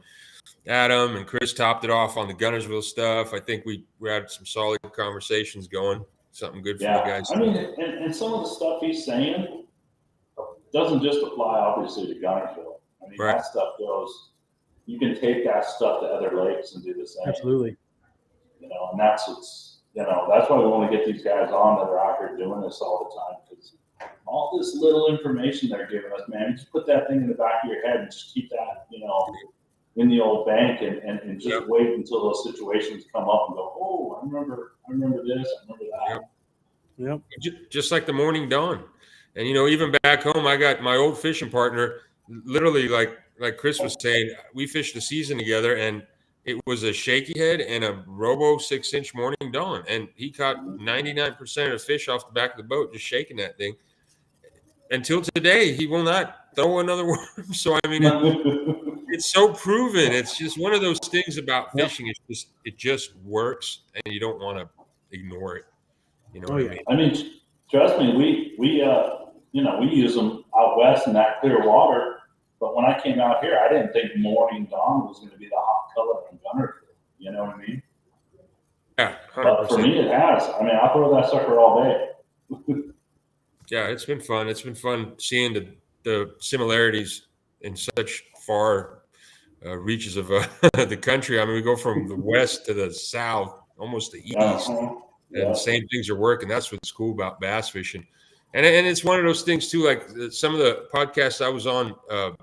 Adam, and Chris topped it off on the Gunnersville stuff. I think we had some solid conversations going. Something good for you guys. I mean, and some of the stuff he's saying doesn't just apply, obviously, to Gunnersville. I mean, Right. that stuff goes. You can take that stuff to other lakes and do the same. Absolutely. And that's why we want to get these guys on that are out here doing this all the time, because all this little information they're giving us, man, you just put that thing in the back of your head and just keep that, in the old bank and just wait until those situations come up and go, oh, I remember this, I remember that. Yep. Just like the morning dawn. And, even back home, I got my old fishing partner, literally like Chris was saying, we fished a season together, and it was a shaky head and a robo 6-inch morning dawn. And he caught 99% of fish off the back of the boat, just shaking that thing. Until today, he will not throw another worm. So, I mean, it's so proven. It's just one of those things about fishing. It just works, and you don't want to ignore it. You know what I mean? I mean, trust me, we use them out west in that clear water. But when I came out here, I didn't think morning dawn was going to be the hot color in Gunnersville. You know what I mean? Yeah, 100%. But for me, it has. I mean, I'll throw that sucker all day. Yeah, it's been fun. It's been fun seeing the similarities in such far reaches of the country. I mean, we go from the west to the south, almost the east, and the same things are working. That's what's cool about bass fishing. And it's one of those things too, like some of the podcasts I was on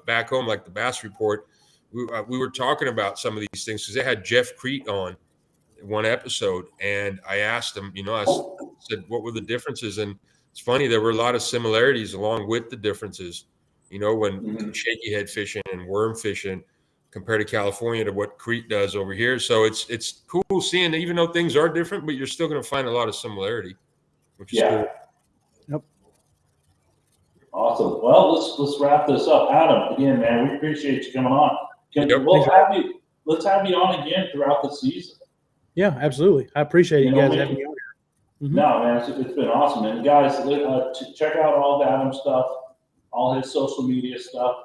back home, like the Bass Report, we were talking about some of these things because they had Jeff Crete on one episode, and I asked him, I said, what were the differences? And it's funny, there were a lot of similarities along with the differences, when shaky head fishing and worm fishing compared to California to what Crete does over here. So it's cool seeing, even though things are different, but you're still going to find a lot of similarity, which is cool. Yep. Awesome. Well, let's wrap this up. Adam, again, man, we appreciate you coming on. Let's have you on again throughout the season. Yeah, absolutely. I appreciate you guys having me on here. No, man, it's been awesome. And guys, check out all the Adam stuff, all his social media stuff.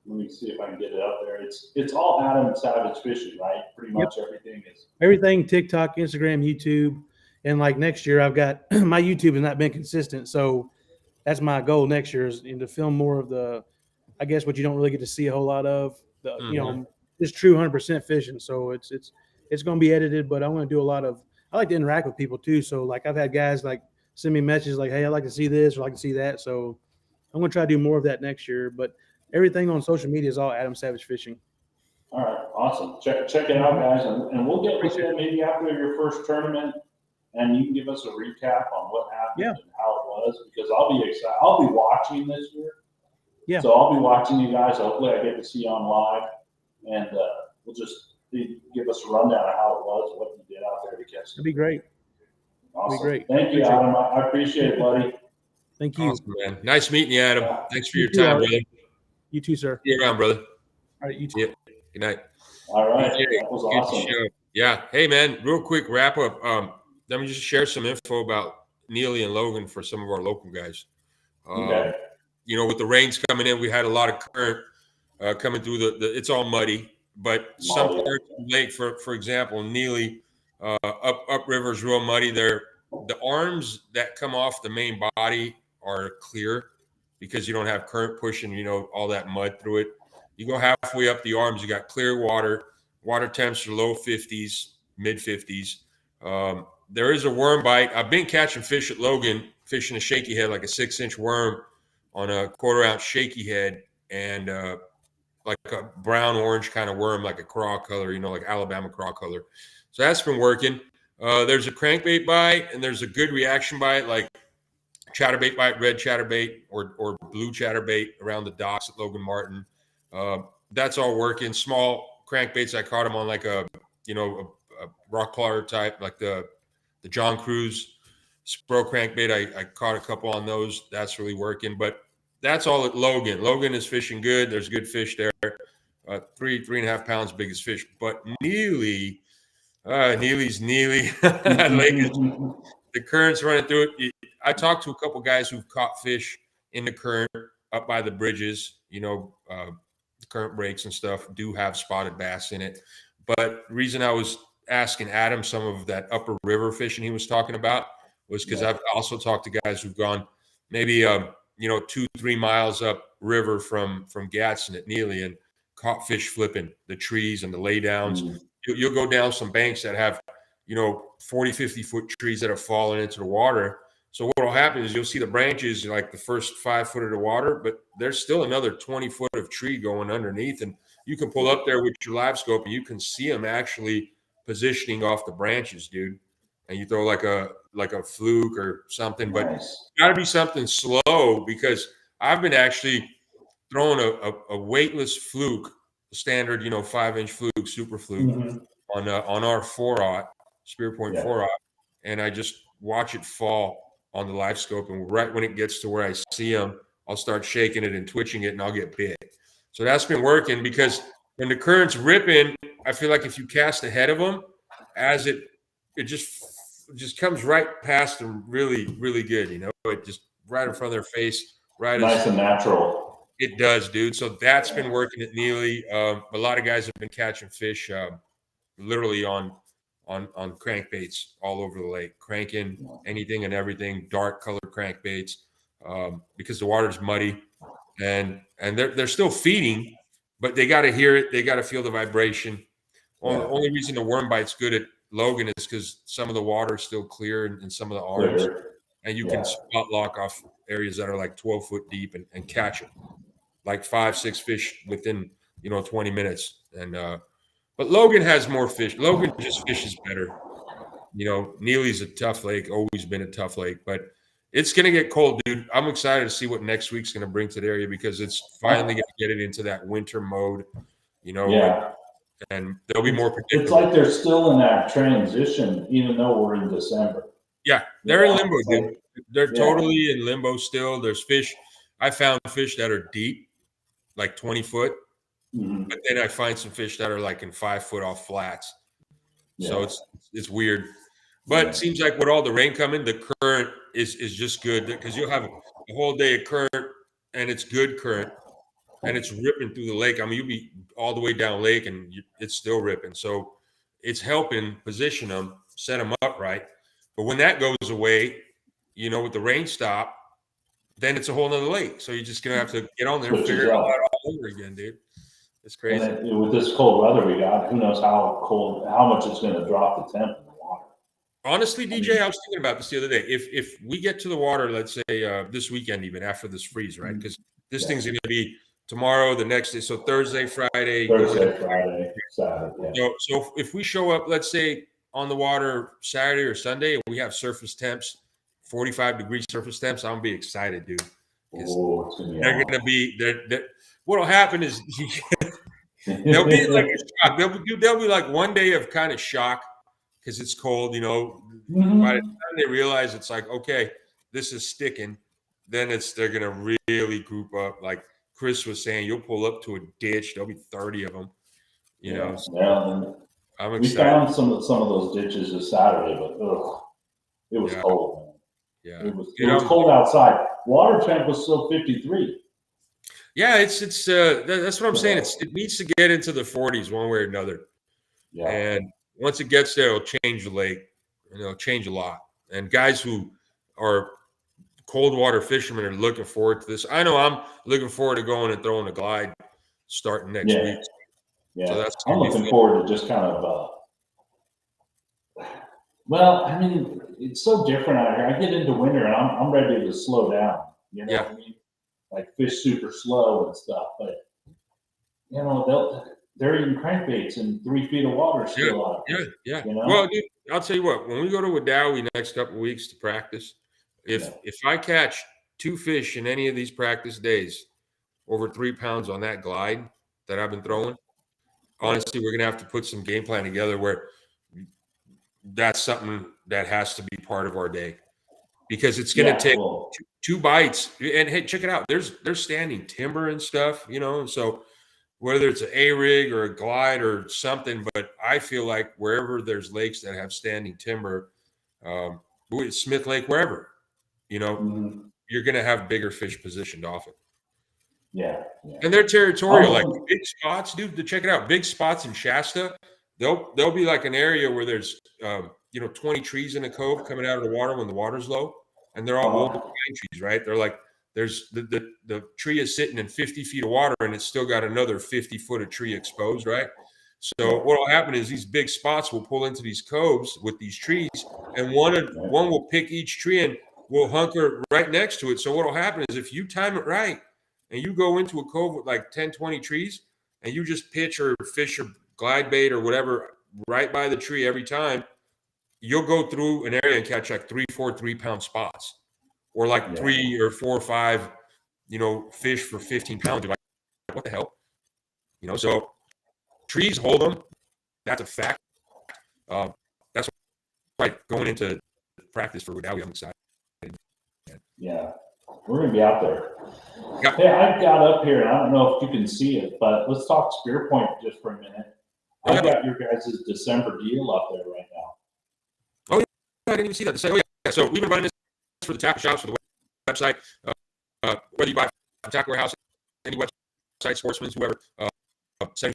Let me see if I can get it up there. It's all Adam Savage Fishing, right? Pretty much everything is. Everything, TikTok, Instagram, YouTube. And like next year, I've got my YouTube has not been consistent. So that's my goal next year is to film more of the, I guess, what you don't really get to see a whole lot of, just true 100% fishing. So it's going to be edited, but I want to do a lot of, I like to interact with people too. So like I've had guys like send me messages like, hey, I'd like to see this or I'd like to see that. So I'm going to try to do more of that next year, but everything on social media is all Adam Savage Fishing. All right. Awesome. Check it out, guys. And we'll get with you maybe after your first tournament, and you can give us a recap on what happened and how it was, because I'll be excited. I'll be watching this year. Yeah. So I'll be watching you guys. Hopefully I get to see you on live. And we'll just give us a rundown of how it was, what you did out there to catch. That'd be great. Awesome. great. Thank you, Appreciate Adam. I appreciate it, buddy. Thank you. Awesome, man. Nice meeting you, Adam. Thanks for You your too, time, Art. brother. You too, sir. See you around, brother. All right, you too. Yeah. Good night. All right. DJ, That was good to awesome. show. Yeah. Hey, man, real quick wrap up. Let me just share some info about Neely and Logan for some of our local guys. Okay. You know, with the rains coming in, we had a lot of current coming through it's all muddy, but some parts of the lake, for example, Neely, upriver is real muddy. The arms that come off the main body are clear because you don't have current pushing, you know, all that mud through it. You go halfway up the arms, you got clear water. Water temps are low 50s, mid 50s. There is a worm bite. I've been catching fish at Logan, fishing a shaky head, like a 6-inch worm on a 1/4 ounce shaky head, and like a brown orange kind of worm, like a craw color, you know, like Alabama craw color. So that's been working. There's a crankbait bite, and there's a good reaction bite, like chatterbait bite, red chatterbait or blue chatterbait around the docks at Logan Martin. That's all working. Small crankbaits, I caught them on like a rock crawler type, like the John Cruz Spro crankbait. I caught a couple on those. That's really working. But that's all at Logan. Logan is fishing good. There's good fish there. 3.5 pounds biggest fish. But Neely's Neely. The current's running through it. I talked to a couple guys who've caught fish in the current up by the bridges. You know, the current breaks and stuff do have spotted bass in it. But the reason I was asking Adam some of that upper river fishing he was talking about was because I've also talked to guys who've gone maybe 2-3 miles up river from Gadsden at Neely and caught fish flipping the trees and the laydowns. You'll go down some banks that have 40, 50 foot trees that have fallen into the water. So what will happen is you'll see the branches like the first 5 foot of the water, but there's still another 20 foot of tree going underneath, and you can pull up there with your live scope and you can see them actually positioning off the branches, dude. And you throw like a fluke or something, but it's got to be something slow, because I've been actually throwing a weightless fluke, standard 5-inch fluke, super fluke on our 4-aught Spear Point 4-aught, and I just watch it fall on the live scope, and right when it gets to where I see them, I'll start shaking it and twitching it, and I'll get bit. So that's been working, because when the current's ripping, I feel like if you cast ahead of them, as it just comes right past them really, really good. It just right in front of their face, right. Nice and natural. It does, dude. So that's been working at Neely. A lot of guys have been catching fish literally on crankbaits all over the lake, cranking anything and everything, dark colored crankbaits, because the water's muddy, and they're still feeding, but they got to hear it. They got to feel the vibration. Only reason the worm bite's good at Logan is because some of the water is still clear in some of the arms, and you can spot lock off areas that are like 12 foot deep and catch it, like 5-6 fish within 20 minutes. And but Logan has more fish. Logan just fishes better. Neely's a tough lake, always been a tough lake, but it's going to get cold, dude. I'm excited to see what next week's going to bring to the area, because it's finally going to get it into that winter mode, and there'll be more predictable. It's like they're still in that transition, even though we're in December. Yeah, they're in limbo, dude. They're totally in limbo still. There's fish. I found fish that are deep, like 20 foot. But then I find some fish that are like in 5 foot off flats. So it's weird. But it seems like with all the rain coming, the current is just good, because you'll have a whole day of current, and it's good current, and it's ripping through the lake. I mean, you'll be all the way down lake and it's still ripping. So it's helping position them, set them up right. But when that goes away, with the rain stop, then it's a whole nother lake. So you're just going to have to get on there and figure it out all over again, dude. It's crazy. And then, with this cold weather we got, who knows how much it's going to drop the temp in the water. Honestly, DJ, I was thinking about this the other day. If we get to the water, let's say this weekend, even after this freeze, right? Because this thing's going to be tomorrow, the next day. So Thursday, Friday, Friday, Saturday. So if we show up, let's say on the water Saturday or Sunday, and we have surface temps, 45-degree surface temps, I'm going to be excited, dude. They're going to be – what'll happen is There'll be like a shock. There'll be like one day of kind of shock because it's cold, you know. Mhm. By the time they realize it's like, okay, this is sticking, then they're gonna really group up. Like Chris was saying, you'll pull up to a ditch, there'll be 30 of them, you know. So Yeah. I'm We excited. found some of those ditches this Saturday, but it was Yeah. cold. Yeah. Man. It was You know, cold outside. Water temp was still 53. yeah, that's what I'm saying. It needs to get into the 40s one way or another. Yeah. And once it gets there, it'll change the lake. You know, change a lot. And guys who are cold water fishermen are looking forward to this. I know I'm looking forward to going and throwing a glide starting next Yeah. week. Yeah. So that's I'm gonna be looking fun. forward to just kind of, well, I mean, it's so different out here. I get into winter and I'm ready to slow down. You know Yeah. what I mean? Like fish super slow and stuff. But, you know, they're eating crankbaits in 3 feet of water still out there. Yeah. You know? Well, dude, I'll tell you what. When we go to Wadowee next couple of weeks to practice, if I catch 2 fish in any of these practice days over 3 pounds on that glide that I've been throwing, honestly, we're gonna have to put some game plan together where that's something that has to be part of our day because it's gonna take Well, 2 bites. And hey, check it out. There's standing timber and stuff, you know. So whether it's an A rig or a glide or something, but I feel like wherever there's lakes that have standing timber, Smith Lake, wherever, you know, mhm. you're going to have bigger fish positioned off it. Yeah. And they're territorial, like Oh. big spots, dude. To check it out, big spots in Shasta, they'll be like an area where there's 20 trees in a cove coming out of the water when the water's low, and they're all old pine trees, right? They're like there's the tree is sitting in 50 feet of water, and it's still got another 50 foot of tree exposed, right? So what will happen is these big spots will pull into these coves with these trees, and one will pick each tree and will hunker right next to it. So what will happen is if you time it right and you go into a cove with like 10, 20 trees and you just pitch or fish or glide bait or whatever right by the tree every time, you'll go through an area and catch like 3, 4 3-pound spots or like 3 or 4 or 5, fish for 15 pounds. You're like, what the hell? So trees hold them. That's a fact. That's right. Going into practice for Wadowee, I'm excited. Yeah. We're going to be out there. Yep. Hey, I got up here, and I don't know if you can see it, but let's talk Spear Point just for a minute. I got your guys' December deal up there right now. Oh, yeah. I didn't even see that. So we've been running this for the tackle shops for the website. Whether you buy from Tackle Warehouse, any website, Sportsman's, whoever, $75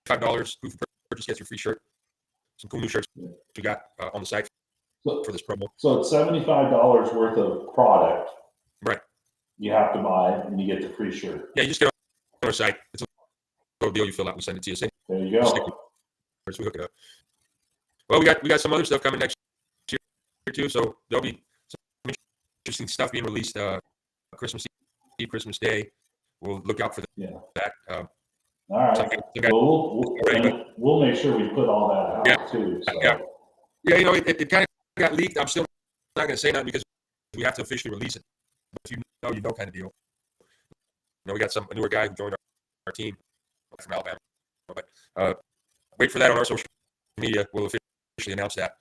proof of purchase gets your free shirt. Some cool new shirts we got on the site for this promo. So it's $75 worth of product. Right. You have to buy, and you get the free shirt. Yeah, you just get on our site. It's a little deal you fill out. We send it to you. There you go. We hook it up. Well, we got some other stuff coming next year too. So there'll be some interesting stuff being released Christmas Eve, Christmas Day. We'll look out for that. All right. We'll make sure we put all that out too. So. Yeah. It kind of got leaked. I'm still not going to say nothing because we have to officially release it. But if you know kind of deal. We got a newer guy who joined our team from Alabama. But wait for that on our social media. We'll officially announce that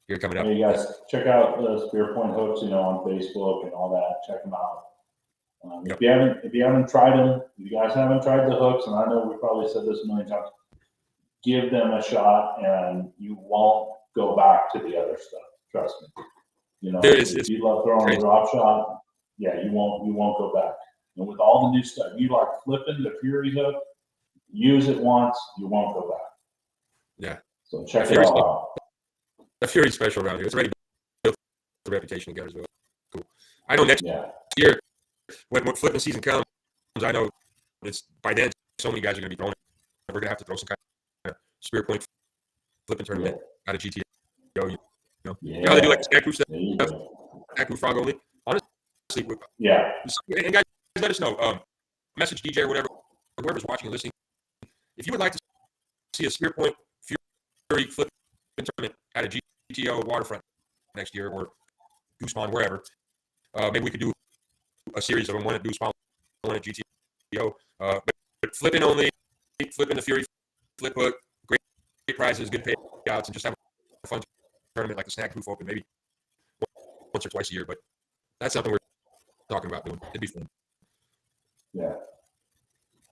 here coming up. Hey, you guys, check out the Spear Point hooks, on Facebook and all that. Check them out. If you haven't tried them, if you guys haven't tried the hooks, and I know we probably said this a million times, give them a shot, and you won't go back to the other stuff. Trust me. If you love throwing a drop shot, you won't go back. And with all the new stuff, you like flipping the Fury hook, use it once, you won't go back. Yeah. So check it all out. The Fury's special around here. It's already built the reputation together as well. Cool. I know next year, when flipping season comes, I know it's by then so many guys are going to be throwing it. We're going to have to throw some kind of Spear Point flipping tournament out of GTO. You know how they do like snack proof stuff, snack proof frog only. Honestly, and guys, let us know. Message DJ or whatever, whoever's watching or listening. If you would like to see a Spear Point Fury flipping tournament at a GTO waterfront next year or Goose Pond, wherever, maybe we could do a series of them, one at Goose Pond, one at GTO. But flipping only, flipping the Fury flip hook, great prizes, good payouts, and just have a fun tournament like the Snack Booth Open, maybe once or twice a year. But that's something we're talking about doing. It'd be fun. Yeah.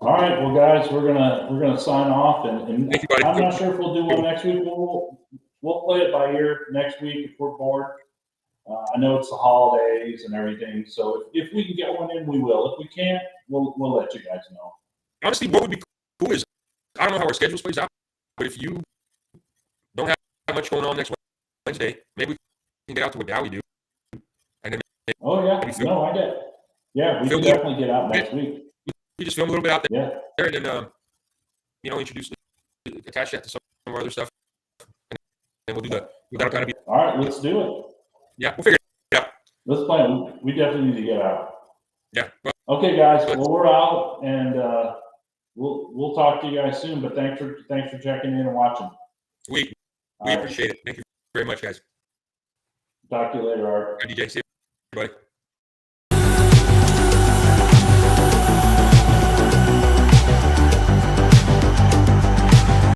All right, well, guys, we're gonna sign off, and Thank you, buddy. I'm not sure if we'll do one next week. We'll play it by ear next week if we're bored. I know it's the holidays and everything, so if we can get one in, we will. If we can't, we'll let you guys know. Honestly, what would be cool is, I don't know how our schedules plays out, but if you don't have much going on next Wednesday, maybe we can get out to what Dowie do. And then Oh yeah, film- no, I get it. Yeah, we can film a definitely get out next week. we just film a little bit out Yeah. there, and then attach that to some of our other stuff, and then we'll do that. That'll kind of be, All right, let's do it. yeah, we'll figure it out. Let's plan. We definitely need to get out. Yeah. Well, Okay, guys. Well, we're out, and we'll talk to you guys soon. But thanks for checking in and watching. we All right. appreciate it. Thank you very much, guys. Talk to you later, Art. DJ, see you, buddy.